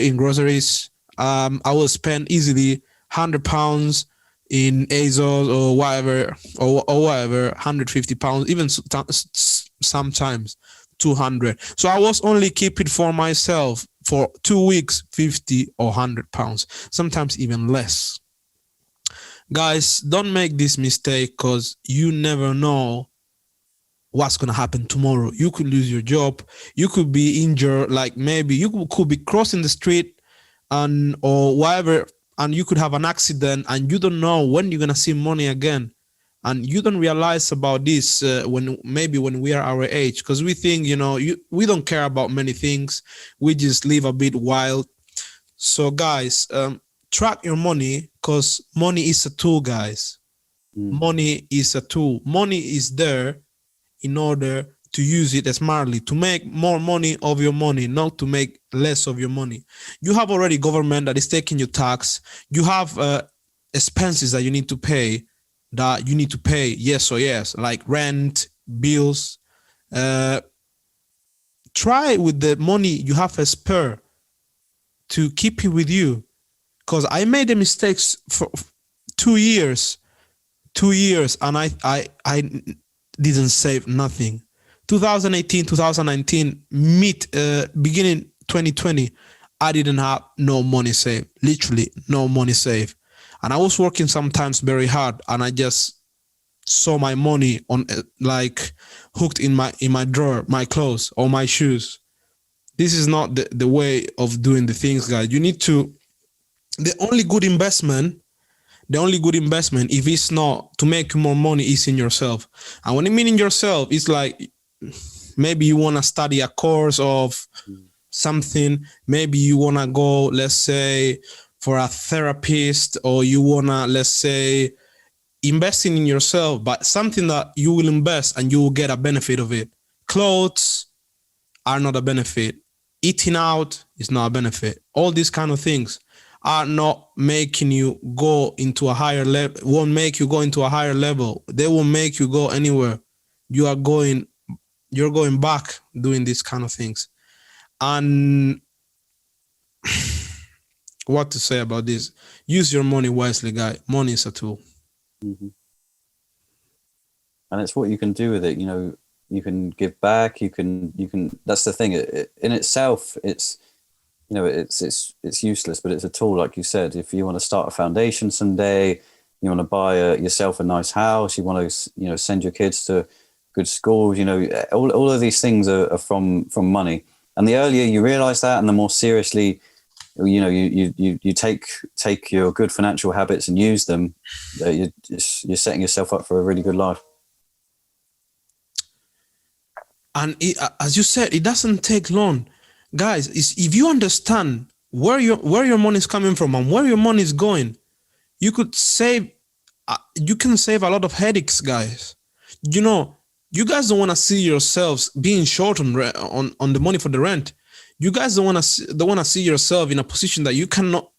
[SPEAKER 1] in groceries. I will spend easily £100 in ASOS or whatever, or whatever, £150, even sometimes 200. So I was only keeping for myself for 2 weeks, 50 or £100, sometimes even less. Guys, don't make this mistake, because you never know what's going to happen tomorrow. You could lose your job. You could be injured. Like maybe you could be crossing the street or whatever, and you could have an accident, and you don't know when you're going to see money again. And you don't realize about this when we are our age, because we think, we don't care about many things. We just live a bit wild. So guys, track your money, because money is a tool, guys. Money is a tool. Money is there in order to use it smartly, to make more money of your money, not to make less of your money. You have already government that is taking your tax. You have expenses that you need to pay, yes or yes, like rent, bills. Try with the money you have a spare to keep it with you. Because I made the mistakes for 2 years, and I didn't save nothing. 2018, 2019, beginning 2020, I didn't have no money saved, literally no money saved. And I was working sometimes very hard, and I just saw my money on like hooked in my drawer, my clothes or my shoes. This is not the way of doing the things, guys. You need to, the only good investment, if it's not to make more money, is in yourself. And when I mean in yourself, it's like maybe you want to study a course of something. Maybe you want to go, let's say, for a therapist, or you want to, let's say, investing in yourself, but something that you will invest and you will get a benefit of it. Clothes are not a benefit. Eating out is not a benefit. All these kind of things are not making you go into a higher level, won't make you go into a higher level. They won't make you go anywhere. You're going back doing these kind of things. And what to say about this? Use your money wisely, guy. Money is a tool.
[SPEAKER 2] Mm-hmm. And it's what you can do with it. You can give back. You can. That's the thing. In itself, it's useless, but it's a tool, like you said. If you want to start a foundation someday, you want to buy yourself a nice house, you want to send your kids to good schools, all of these things are from money. And the earlier you realize that, and the more seriously you take your good financial habits and use them, you're setting yourself up for a really good life.
[SPEAKER 1] And as you said, it doesn't take long. Guys, if you understand where your money is coming from and where your money is going, you can save a lot of headaches, guys. You guys don't want to see yourselves being short on the money for the rent. You guys don't want to see yourself in a position that you cannot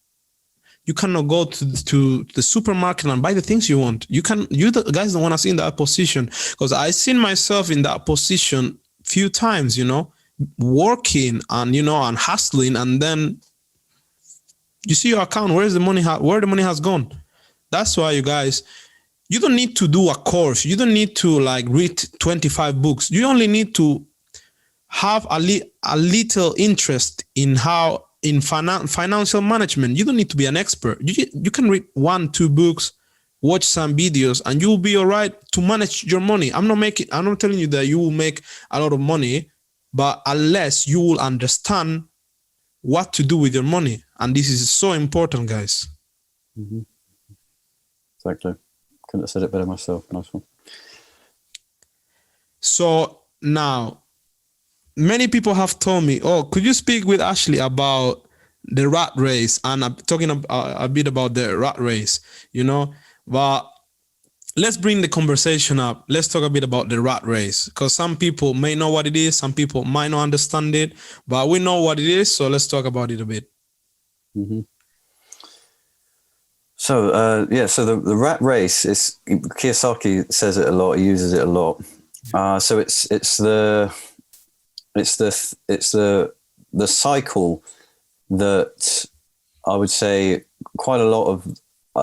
[SPEAKER 1] go to the supermarket and buy the things you want. You guys don't want to see in that position, because I've seen myself in that position few times, working and hustling, and then you see your account, where the money has gone. That's why, you guys, you don't need to do a course. You don't need to read 25 books. You only need to have a little interest in financial management. You don't need to be an expert. You can read 1-2 books, watch some videos, and you'll be all right to manage your money. I'm not telling you that you will make a lot of money, but unless you will understand what to do with your money. And this is so important, guys.
[SPEAKER 2] Mm-hmm. Exactly. Couldn't have said it better myself. Nice one.
[SPEAKER 1] So now, many people have told me, oh, could you speak with Ashley about the rat race? And I'm talking a bit about the rat race, but let's bring the conversation up. Let's talk a bit about the rat race, because some people may know what it is, some people might not understand it, but we know what it is. So let's talk about it a bit.
[SPEAKER 2] Mm-hmm. So, so the rat race is, Kiyosaki says it a lot. He uses it a lot. So it's the cycle that I would say quite a lot of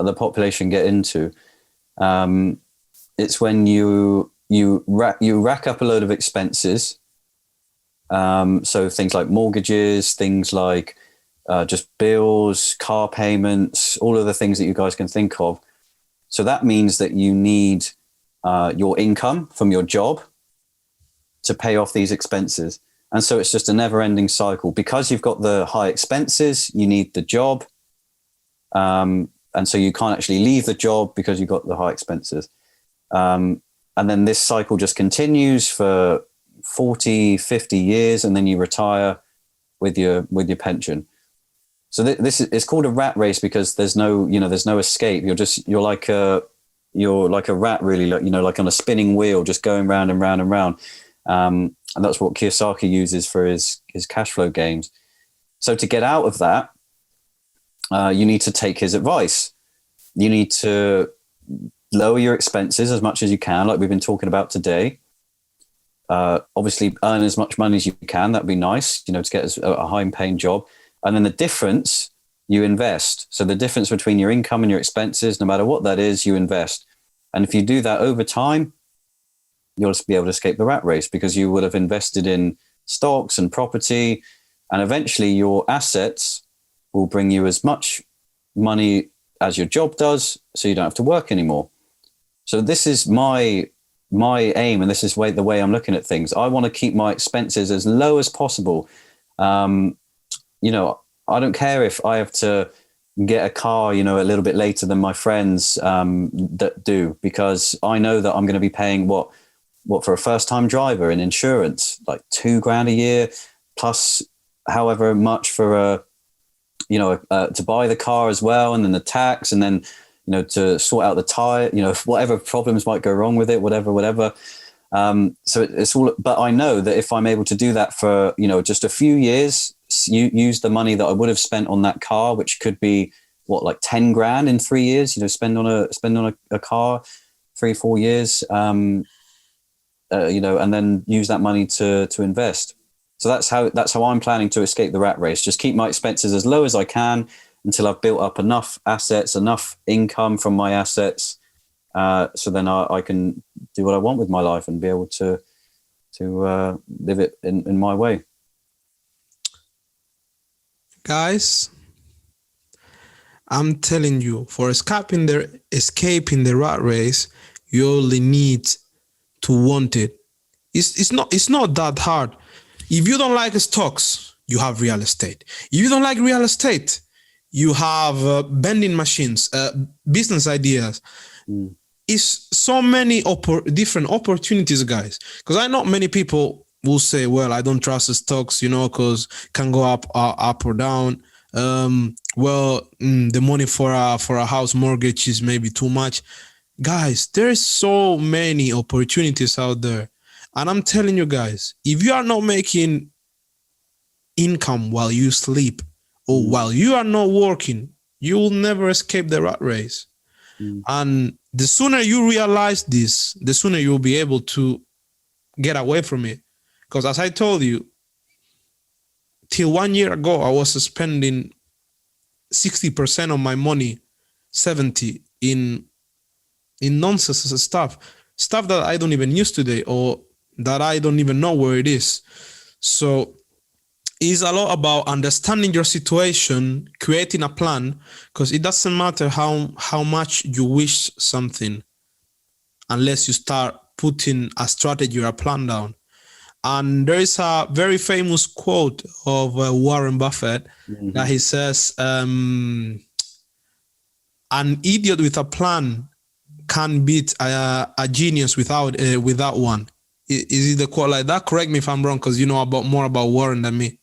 [SPEAKER 2] the population get into. It's when you rack up a load of expenses. So things like mortgages, things like just bills, car payments, all of the things that you guys can think of. So that means that you need your income from your job to pay off these expenses. And so it's just a never-ending cycle. Because you've got the high expenses, you need the job. And so you can't actually leave the job because you've got the high expenses. And then this cycle just continues for 40, 50 years, and then you retire with your pension. So it's called a rat race because there's no escape. You're like a rat, really, like on a spinning wheel, just going round and round and round. And that's what Kiyosaki uses for his cash flow games. So to get out of that, you need to take his advice. You need to lower your expenses as much as you can, like we've been talking about today. Obviously, earn as much money as you can. That'd be nice, to get a high-paying job. And then the difference, you invest. So the difference between your income and your expenses, no matter what that is, you invest. And if you do that over time, you'll just be able to escape the rat race because you would have invested in stocks and property, and eventually your assets will bring you as much money as your job does, so you don't have to work anymore. So this is my aim, and this is the way I'm looking at things. I want to keep my expenses as low as possible. I don't care if I have to get a car, a little bit later than my friends that do, because I know that I'm going to be paying what for a first-time driver in insurance, like $2,000 a year, plus however much for to buy the car as well, and then the tax, and then to sort out the tire, whatever problems might go wrong with it, whatever. So it's all. But I know that if I'm able to do that for just a few years, use the money that I would have spent on that car, which could be like $10,000 in 3 years. Spend on a car 3-4 years. And then use that money to invest. So that's how I'm planning to escape the rat race. Just keep my expenses as low as I can until I've built up enough assets, enough income from my assets, so then I can do what I want with my life and be able to live it in my way.
[SPEAKER 1] Guys, I'm telling you, for escaping the rat race, you only need to want it. It's not that hard. If you don't like stocks, you have real estate. If you don't like real estate, you have vending machines, business ideas. It's so many different opportunities, guys. Because I know many people will say, well, I don't trust the stocks, because can go up or down. The money for a house mortgage is maybe too much. Guys, there's so many opportunities out there. And I'm telling you guys, if you are not making income while you sleep or while you are not working, you will never escape the rat race. And the sooner you realize this, the sooner you'll be able to get away from it. Because as I told you, till 1 year ago, I was spending 60% of my money, 70% in nonsense stuff that I don't even use today, or that I don't even know where it is. So it's a lot about understanding your situation, creating a plan, because it doesn't matter how much you wish something unless you start putting a strategy or a plan down. And there is a very famous quote of Warren Buffett that he says, an idiot with a plan can beat a genius without one. Is it the quote like that? Correct me if I'm wrong, because you know more about Warren than me.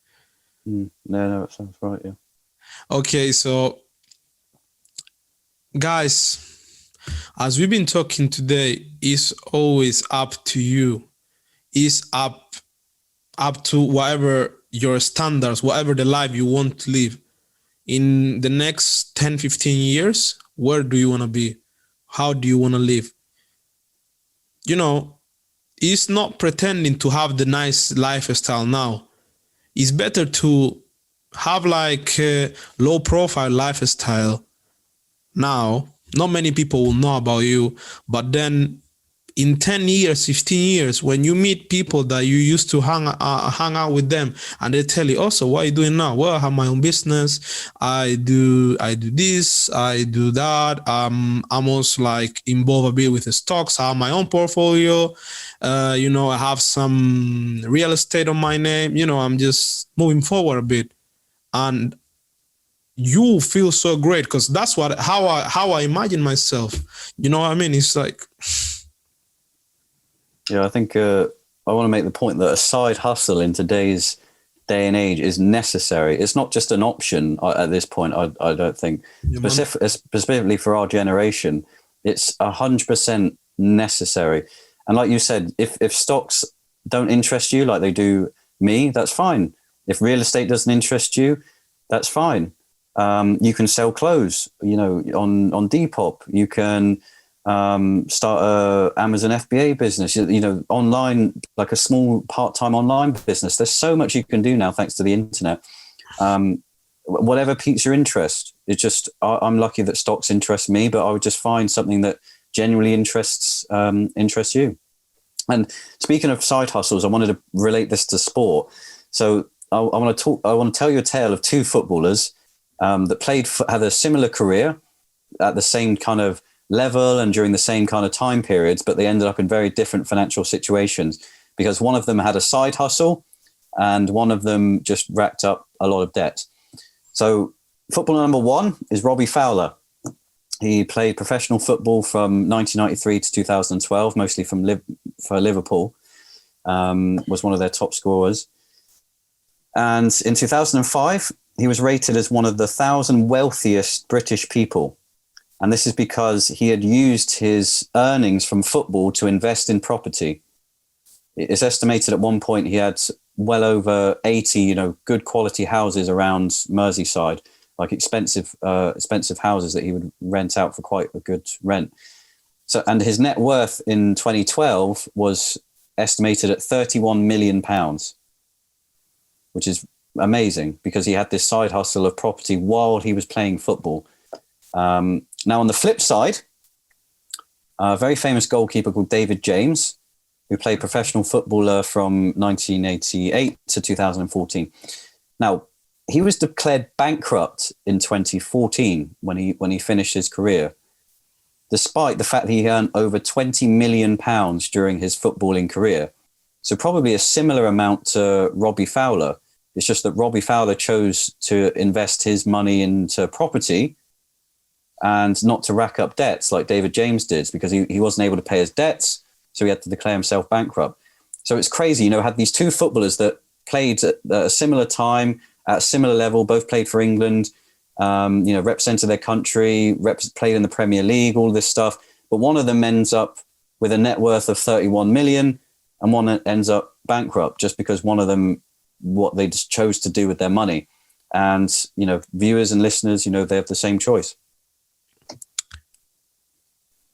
[SPEAKER 2] No, that sounds right, yeah.
[SPEAKER 1] Okay, so guys, as we've been talking today, it's always up to you. It's up to whatever your standards, whatever the life you want to live. In the next 10, 15 years, where do you want to be? How do you want to live? You know, it's not pretending to have the nice lifestyle now. It's better to have like a low profile lifestyle now. Not many people will know about you, but then in 10 years, 15 years, when you meet people that you used to hang out with them, and they tell you, also, what are you doing now? Well, I have my own business. I do this, I do that. I'm also like involved a bit with the stocks. I have my own portfolio. I have some real estate on my name. I'm just moving forward a bit. And you feel so great, because that's how I imagine myself. You know what I mean? It's like...
[SPEAKER 2] Yeah, I think I want to make the point that a side hustle in today's day and age is necessary. It's not just an option at this point, I don't think. Specifically for our generation, it's 100% necessary. And like you said, if stocks don't interest you like they do me, that's fine. If real estate doesn't interest you, that's fine. You can sell clothes, on Depop. You can... start a Amazon FBA business, online, like a small part-time online business. There's so much you can do now thanks to the internet. Whatever piques your interest. It's just I'm lucky that stocks interest me, but I would just find something that genuinely interests you. And speaking of side hustles, I wanted to relate this to sport. So I want to tell you a tale of two footballers that had a similar career at the same kind of level and during the same kind of time periods, but they ended up in very different financial situations because one of them had a side hustle and one of them just racked up a lot of debt. So footballer number one is Robbie Fowler. He played professional football from 1993 to 2012, mostly for Liverpool, was one of their top scorers. And in 2005, he was rated as one of the 1,000 wealthiest British people. And this is because he had used his earnings from football to invest in property. It's estimated at one point he had well over 80, good quality houses around Merseyside, like expensive houses that he would rent out for quite a good rent. So, and his net worth in 2012 was estimated at £31 million, which is amazing because he had this side hustle of property while he was playing football. Now, on the flip side, a very famous goalkeeper called David James, who played professional footballer from 1988 to 2014. Now, he was declared bankrupt in 2014 when he finished his career, despite the fact that he earned over £20 million during his footballing career. So probably a similar amount to Robbie Fowler. It's just that Robbie Fowler chose to invest his money into property and not to rack up debts like David James did, because he wasn't able to pay his debts, so he had to declare himself bankrupt. So it's crazy, had these two footballers that played at a similar time, at a similar level, both played for England, represented their country, played in the Premier League, all this stuff. But one of them ends up with a net worth of 31 million and one ends up bankrupt just because one of them, what they just chose to do with their money. And, viewers and listeners, they have the same choice.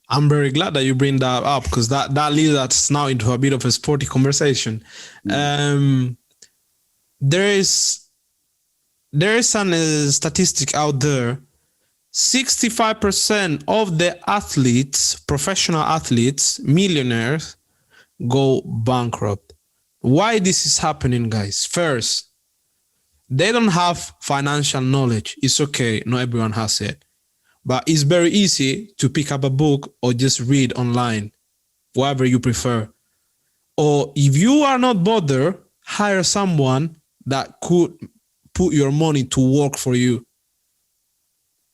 [SPEAKER 1] I'm very glad that you bring that up because that leads us now into a bit of a sporty conversation. There is an statistic out there. 65% of the athletes, professional athletes, millionaires, go bankrupt. why this is happening, guys. First, they don't have financial knowledge. It's okay, not everyone has it. But it's very easy to pick up a book or just read online, whatever you prefer. Or if you are not bothered, hire someone that could put your money to work for you.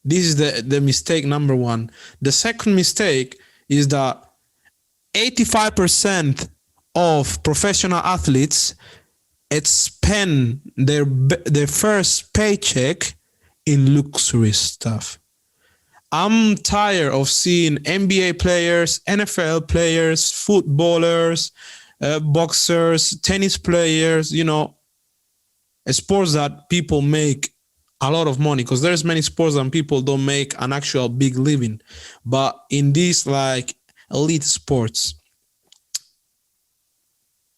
[SPEAKER 1] This is the mistake number one. The second mistake is that 85% of professional athletes spend their first paycheck in luxury stuff. I'm tired of seeing NBA players, NFL players, footballers, boxers, tennis players, sports that people make a lot of money, because there's many sports that people don't make an actual big living. But in these like elite sports,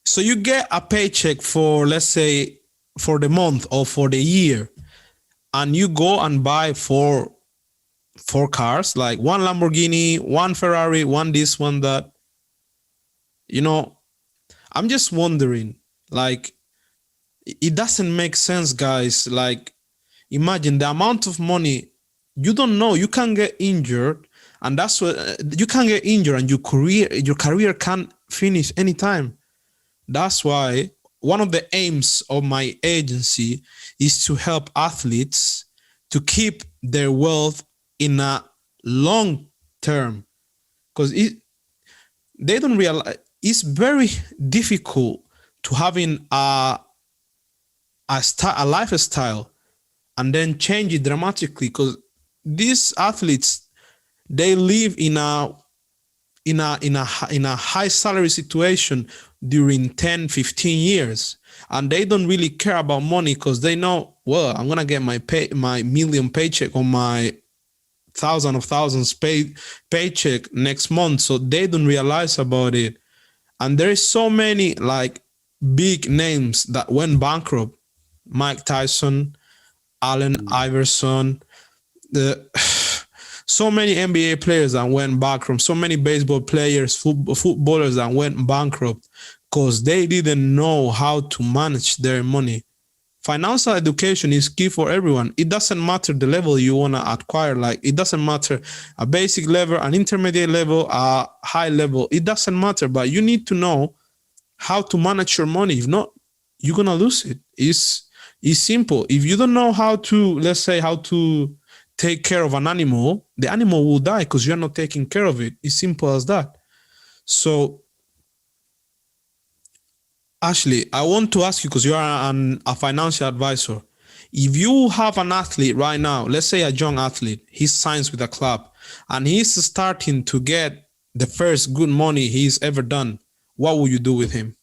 [SPEAKER 1] so you get a paycheck for, let's say, for the month or for the year, and you go and buy four cars, like one Lamborghini, one Ferrari, one this, one that. I'm just wondering, like, it doesn't make sense, guys. Like, imagine the amount of money. You don't know, you can get injured, and that's what you can get injured, and your career can finish anytime. That's why one of the aims of my agency is to help athletes to keep their wealth in a long term, because they don't realize it's very difficult to having a lifestyle and then change it dramatically, because these athletes, they live in a high salary situation during 10-15 years, and they don't really care about money, because they know, well, I'm gonna get my million paycheck or my thousands paycheck next month, so they don't realize about it. And there is so many like big names that went bankrupt: Mike Tyson, Allen Iverson, so many NBA players that went bankrupt, so many baseball players, footballers that went bankrupt because they didn't know how to manage their money. Financial education is key for everyone. It doesn't matter the level you want to acquire. Like, it doesn't matter a basic level, an intermediate level, a high level. It doesn't matter, but you need to know how to manage your money. If not, you're going to lose it. It's simple. If you don't know how to, let's say, how to take care of an animal, the animal will die because you're not taking care of it. It's simple as that. So, Ashley, I want to ask you, because you are a financial advisor. If you have an athlete right now, let's say a young athlete, he signs with a club and he's starting to get the first good money he's ever done, what will you do with him?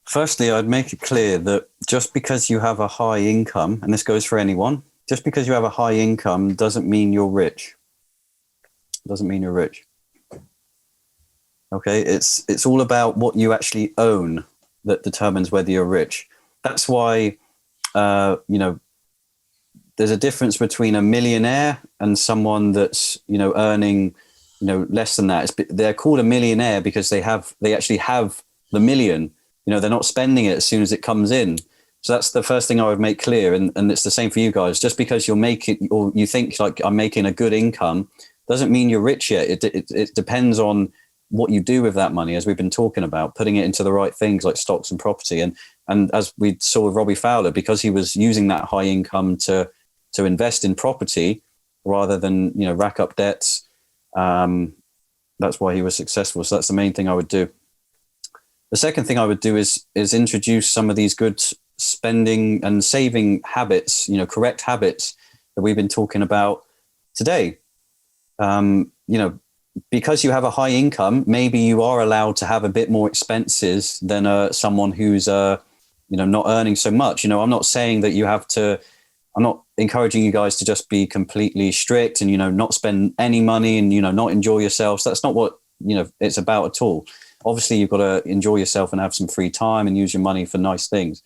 [SPEAKER 2] Firstly, I'd make it clear that just because you have a high income, and this goes for anyone, just because you have a high income doesn't mean you're rich. Doesn't mean you're rich. Okay, it's all about what you actually own that determines whether you're rich. That's why, there's a difference between a millionaire and someone that's, earning, less than that. They're called a millionaire because they actually have the million. They're not spending it as soon as it comes in. So that's the first thing I would make clear. And it's the same for you guys. Just because you're making, or you think like I'm making a good income, doesn't mean you're rich yet. It depends on what you do with that money, as we've been talking about, putting it into the right things like stocks and property. And as we saw with Robbie Fowler, because he was using that high income to invest in property rather than, rack up debts, that's why he was successful. So that's the main thing I would do. The second thing I would do is introduce some of these good spending and saving habits, correct habits that we've been talking about today. Because you have a high income, maybe you are allowed to have a bit more expenses than someone who's, not earning so much. I'm not saying that you have to, I'm not encouraging you guys to just be completely strict and, not spend any money and, not enjoy yourselves. That's not what, it's about at all. Obviously, you've got to enjoy yourself and have some free time and use your money for nice things.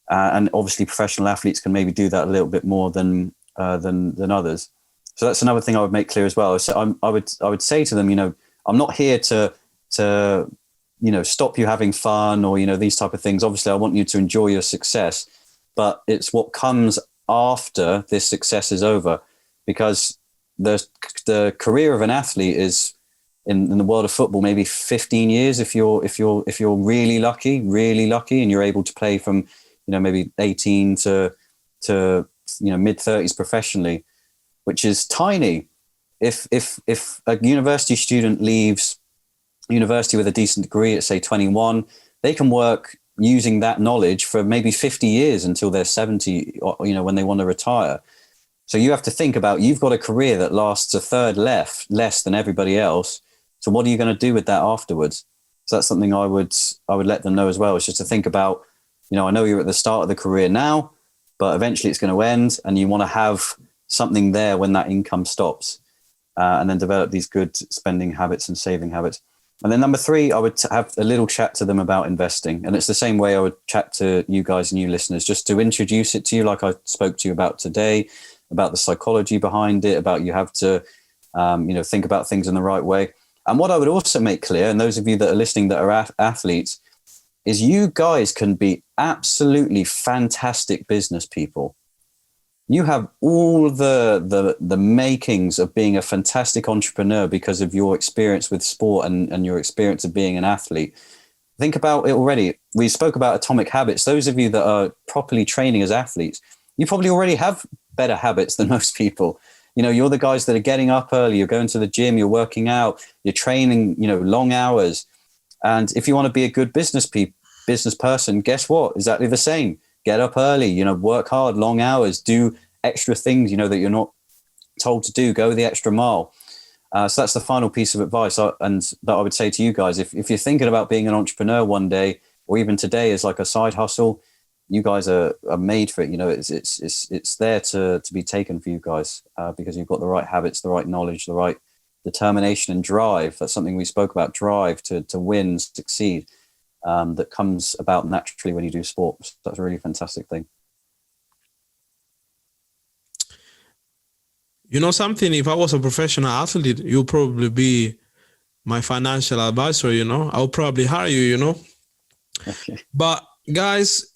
[SPEAKER 2] And obviously, professional athletes can maybe do that a little bit more than others. So that's another thing I would make clear as well. So I would say to them, I'm not here to stop you having fun or, these type of things. Obviously, I want you to enjoy your success, but it's what comes after this success is over, because the career of an athlete is in the world of football, maybe 15 years if you're really lucky, and you're able to play from, maybe 18 to mid 30s professionally, which is tiny. If a university student leaves university with a decent degree at say 21, they can work using that knowledge for maybe 50 years until they're 70, or, when they want to retire. So you have to think about, you've got a career that lasts a third less than everybody else. So what are you going to do with that afterwards? So that's something I would let them know as well. It's just to think about, I know you're at the start of the career now, but eventually it's going to end, and you want to have something there when that income stops, and then develop these good spending habits and saving habits. And then number 3, I would have a little chat to them about investing. And it's the same way I would chat to you guys and you listeners, just to introduce it to you, like I spoke to you about today, about the psychology behind it, about you have to, think about things in the right way. And what I would also make clear, and those of you that are listening that are athletes, is you guys can be absolutely fantastic business people. You have all the makings of being a fantastic entrepreneur because of your experience with sport and your experience of being an athlete. Think about it already. We spoke about atomic habits. Those of you that are properly training as athletes, you probably already have better habits than most people. You're the guys that are getting up early, you're going to the gym, you're working out, you're training, long hours. And if you want to be a good business person, guess what? Exactly the same. Get up early, work hard, long hours, do extra things, that you're not told to do, go the extra mile. So that's the final piece of advice. And that I would say to you guys, if you're thinking about being an entrepreneur one day, or even today as like a side hustle, you guys are made for it. It's there to be taken for you guys, because you've got the right habits, the right knowledge, the right determination and drive. That's something we spoke about, drive to win, succeed. That comes about naturally when you do sport. So that's a really fantastic thing.
[SPEAKER 1] Something, if I was a professional athlete, you'll probably be my financial advisor, I'll probably hire you,
[SPEAKER 2] Okay.
[SPEAKER 1] But guys,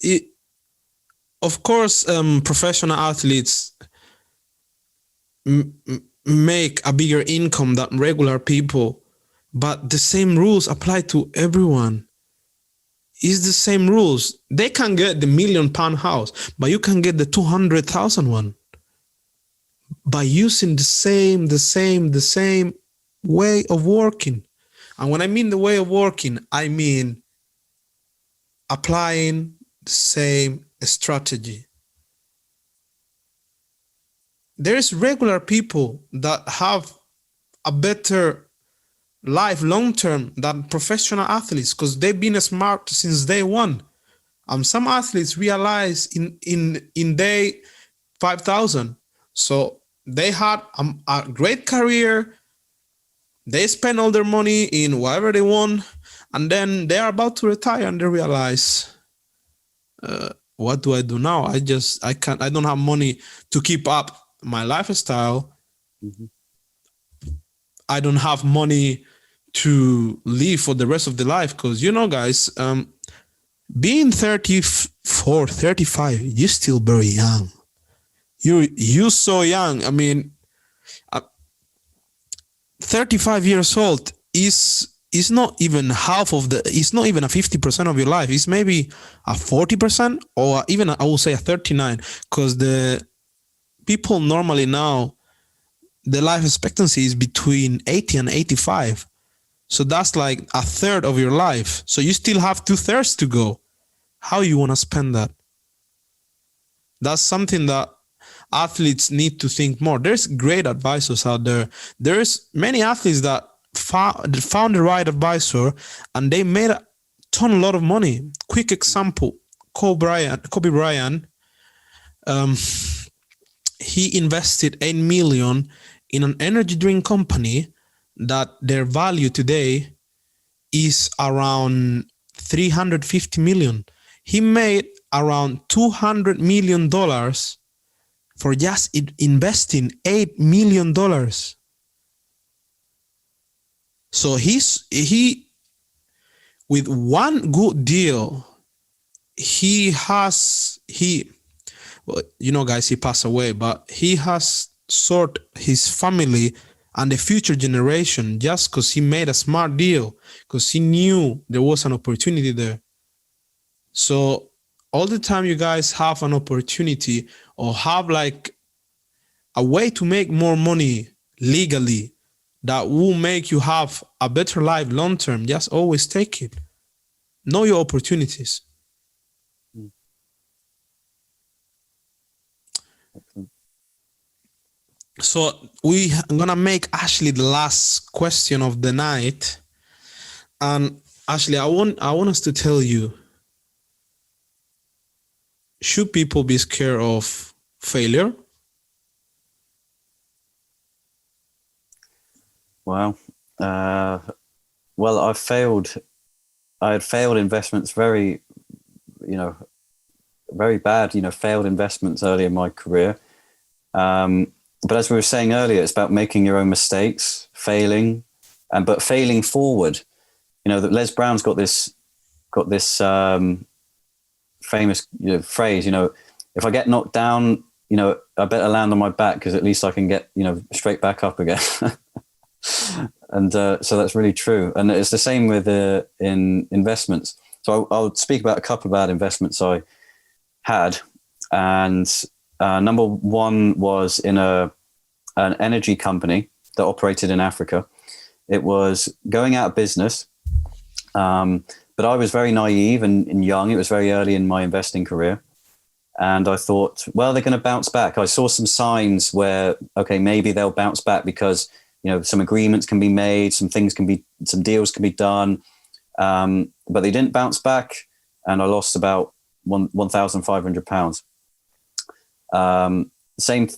[SPEAKER 1] of course, professional athletes make a bigger income than regular people, but the same rules apply to everyone. It's the same rules. They can get the £1 million house, but you can get the 200,000 one by using the same way of working. And when I mean the way of working, I mean applying the same strategy. There's regular people that have a better life long-term than professional athletes because they've been smart since day one. Some athletes realize in day 5,000. So they had a great career. They spend all their money in whatever they want, and then they are about to retire and they realize, what do I do now? I don't have money to keep up my lifestyle.
[SPEAKER 2] Mm-hmm.
[SPEAKER 1] I don't have money to live for the rest of the life because, guys, being 34, 35, you're still very young. You're so young. I mean, 35 years old is not even it's not even a 50% of your life. It's maybe a 40% or even I will say a 39, because the people normally now, the life expectancy is between 80 and 85. So that's like a third of your life. So you still have 2/3 to go. How you want to spend that? That's something that athletes need to think more. There's great advisors out there. There's many athletes that found the right advisor and they made a lot of money. Quick example, Kobe Bryant. He invested $8 million in an energy drink company that their value today is around $350 million. He made around $200 million for just investing $8 million. So with one good deal, well, guys, he passed away, but he has sort his family and the future generation just because he made a smart deal, because he knew there was an opportunity there. So all the time you guys have an opportunity or have like a way to make more money legally that will make you have a better life long term, just always take it. Know your opportunities. So I'm gonna make Ashley the last question of the night. And Ashley, I want us to tell you, should people be scared of failure?
[SPEAKER 2] Well, I had failed investments very bad, failed investments early in my career. But as we were saying earlier, it's about making your own mistakes, failing, but failing forward. That Les Brown's got this famous phrase. If I get knocked down, I better land on my back because at least I can get straight back up again. And so that's really true. And it's the same with in investments. So I'll speak about a couple of bad investments I had, and number one was in an energy company that operated in Africa. It was going out of business, but I was very naive and young. It was very early in my investing career, and I thought, well, they're going to bounce back. I saw some signs where, okay, maybe they'll bounce back because some agreements can be made, some deals can be done, but they didn't bounce back, and I lost about £1,500.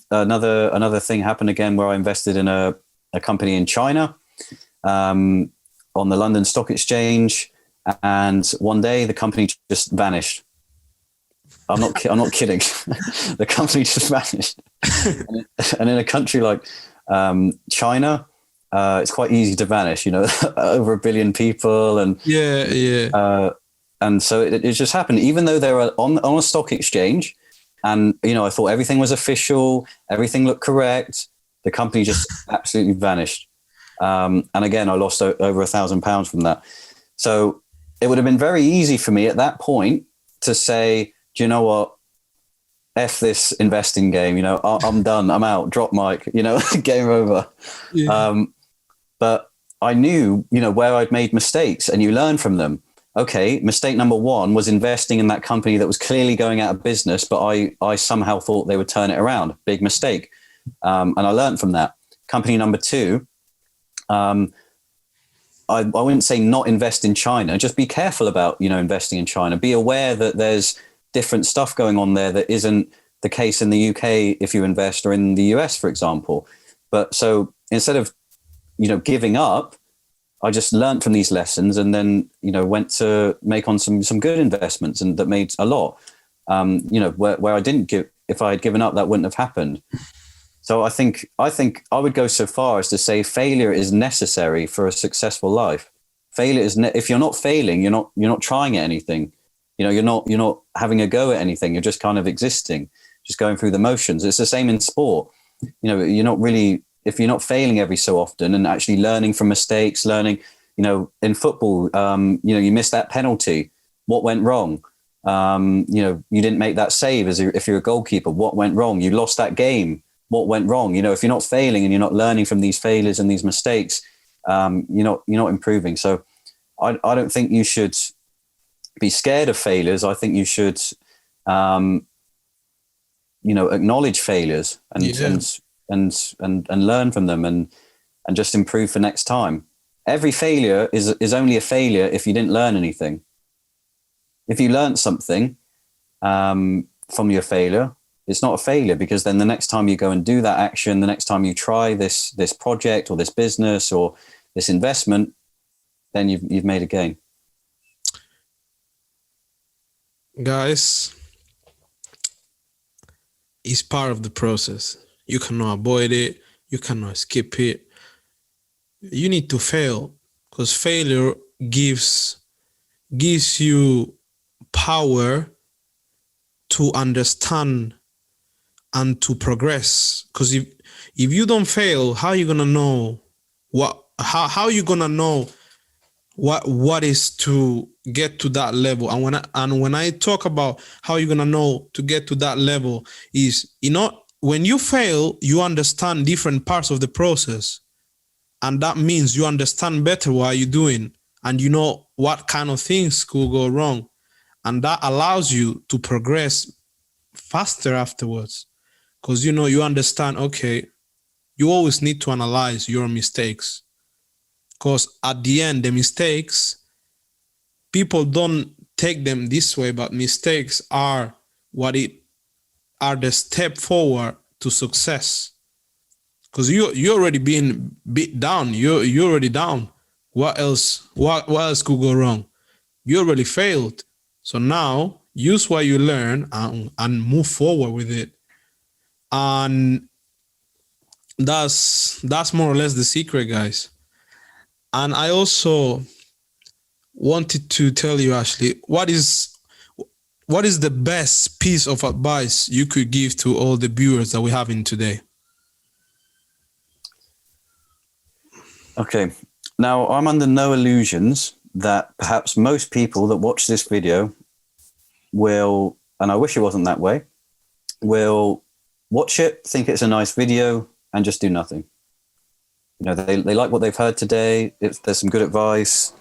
[SPEAKER 2] Another thing happened again where I invested in a company in China on the London Stock Exchange, and one day the company just vanished. I'm not kidding. The company just vanished. And in a country like China, it's quite easy to vanish. Over 1 billion people, and and so it just happened. Even though they were on a stock exchange. And, I thought everything was official, everything looked correct. The company just absolutely vanished. And again, I lost over £1,000 from that. So it would have been very easy for me at that point to say, do you know what? F this investing game, I'm done, I'm out, drop mic, game over. Yeah. But I knew, where I'd made mistakes, and you learn from them. Okay, mistake number one was investing in that company that was clearly going out of business, but I somehow thought they would turn it around. Big mistake. And I learned from that. Company number two, I wouldn't say not invest in China. Just be careful about, investing in China. Be aware that there's different stuff going on there that isn't the case in the UK if you invest, or in the US, for example. But so instead of, giving up, I just learned from these lessons, and then, went to make on some good investments, and that made a lot, where I didn't give, if I had given up, that wouldn't have happened. So I think I would go so far as to say failure is necessary for a successful life. Failure is, if you're not failing, you're not trying at anything. You're not having a go at anything. You're just kind of existing, just going through the motions. It's the same in sport. You're not really, if you're not failing every so often and actually learning from mistakes, in football, you missed that penalty. What went wrong? You didn't make that save if you're a goalkeeper. What went wrong? You lost that game. What went wrong? If you're not failing and you're not learning from these failures and these mistakes, you're not improving. So I don't think you should be scared of failures. I think you should, acknowledge failures and learn from them and just improve for next time. Every failure is only a failure if you didn't learn anything. If you learned something from your failure, it's not a failure, because then the next time you go and do that action, the next time you try this project or this business or this investment, then you've made a gain.
[SPEAKER 1] Guys, it's part of the process. You cannot avoid it. You cannot skip it. You need to fail, because failure gives gives you power to understand and to progress. Because if you don't fail, how are you gonna know how are you gonna know what is to get to that level? And when I talk about how you're gonna know to get to that level is, when you fail, you understand different parts of the process, and that means you understand better what you're doing, and you know what kind of things could go wrong, and that allows you to progress faster afterwards, because you understand, okay, you always need to analyze your mistakes, because at the end, the mistakes, people don't take them this way, but mistakes are the step forward to success. Because you already been beat down, you're already down. What else could go wrong? You already failed. So now use what you learn and move forward with it. And that's more or less the secret, guys. And I also wanted to tell you, Ashley, what is the best piece of advice you could give to all the viewers that we have in today?
[SPEAKER 2] Okay. Now, I'm under no illusions that perhaps most people that watch this video will, and I wish it wasn't that way, will watch it, think it's a nice video, and just do nothing. They like what they've heard today. There's some good advice,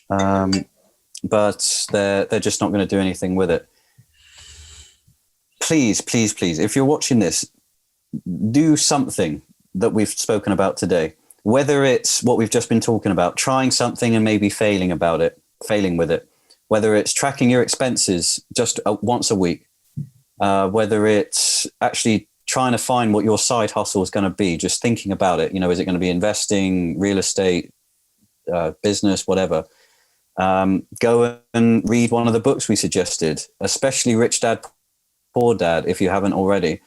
[SPEAKER 2] but they're just not going to do anything with it. Please, please, please, if you're watching this, do something that we've spoken about today. Whether it's what we've just been talking about, trying something and maybe failing with it. Whether it's tracking your expenses just once a week. Whether it's actually trying to find what your side hustle is going to be, just thinking about it. Is it going to be investing, real estate, business, whatever. Go and read one of the books we suggested, especially Rich Dad, Poor Dad, if you haven't already.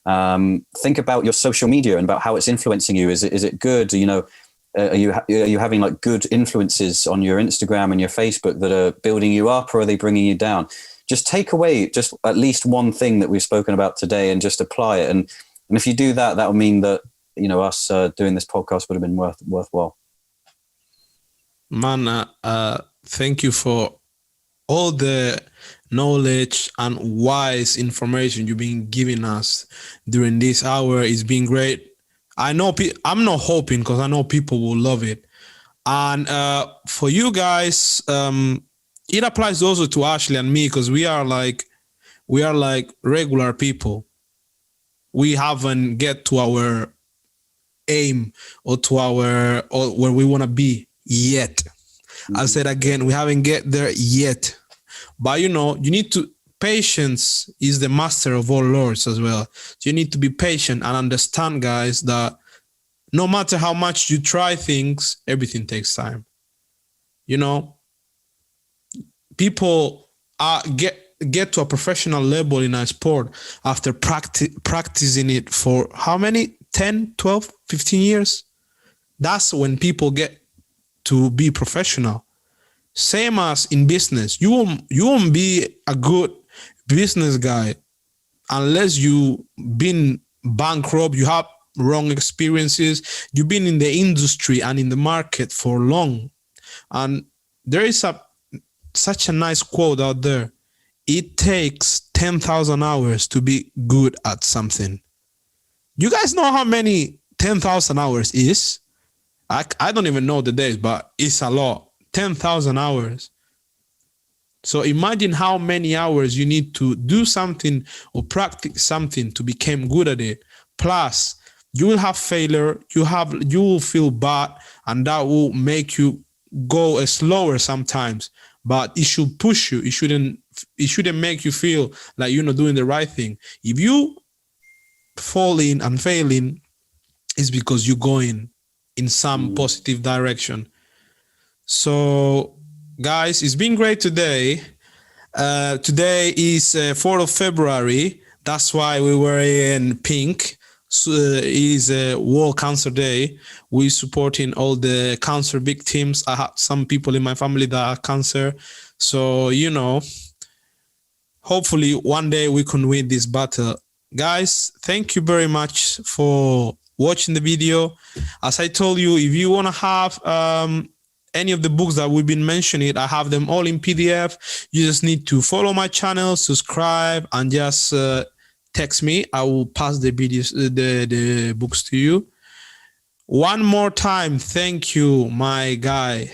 [SPEAKER 2] Think about your social media and about how it's influencing you. Is it good? Are you having like good influences on your Instagram and your Facebook that are building you up, or are they bringing you down? Just take away just at least one thing that we've spoken about today and just apply it. And if you do that, that will mean that, us doing this podcast would have been worthwhile.
[SPEAKER 1] Man, thank you for all the knowledge and wise information you've been giving us during this hour. It's been great. I'm not hoping, because I know people will love it. And for you guys, it applies also to Ashley and me, because we are like regular people. We haven't get to our aim or where we want to be yet. Mm-hmm. I said again, we haven't get there yet. But you need to, patience is the master of all lords as well. So you need to be patient and understand, guys, that no matter how much you try things, everything takes time. People get to a professional level in a sport after practicing it for how many? 10, 12, 15 years? That's when people get to be professional. Same as in business. You won't be a good business guy unless you been bankrupt, you have wrong experiences, you've been in the industry and in the market for long. And there is such a nice quote out there. It takes 10,000 hours to be good at something. You guys know how many 10,000 hours is? I don't even know the days, but it's a lot. 10,000 hours. So imagine how many hours you need to do something or practice something to become good at it. Plus, you will have failure. You will feel bad, and that will make you go slower sometimes. But it should push you. It shouldn't make you feel like you're not doing the right thing. If you falling and failing, it's because you're going in some positive direction. So, guys, it's been great today. Today is 4th of February. That's why we were in pink. So, it is a World Cancer Day. We're supporting all the cancer victims. I have some people in my family that are cancer. So, hopefully one day we can win this battle. Guys, thank you very much for watching the video. As I told you, if you want to have any of the books that we've been mentioning, I have them all in PDF. You just need to follow my channel, subscribe, and just text me. I will pass the videos, the books to you. One more time, thank you, my guy,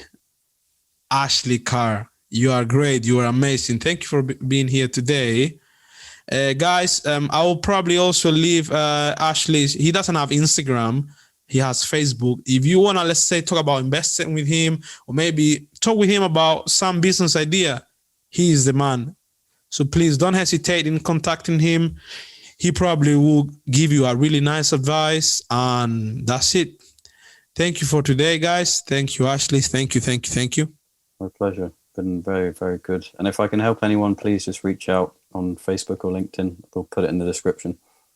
[SPEAKER 1] Ashley Carr. You are great. You are amazing. Thank you for being here today. Guys, I will probably also leave Ashley's. He doesn't have Instagram. He has Facebook. If you want to, let's say, talk about investing with him, or maybe talk with him about some business idea, he is the man. So please don't hesitate in contacting him. He probably will give you a really nice advice. And that's it. Thank you for today, guys. Thank you, Ashley. Thank you, thank you, thank you.
[SPEAKER 2] My pleasure. Been very, very good. And if I can help anyone, please just reach out on Facebook or LinkedIn. We'll put it in the description.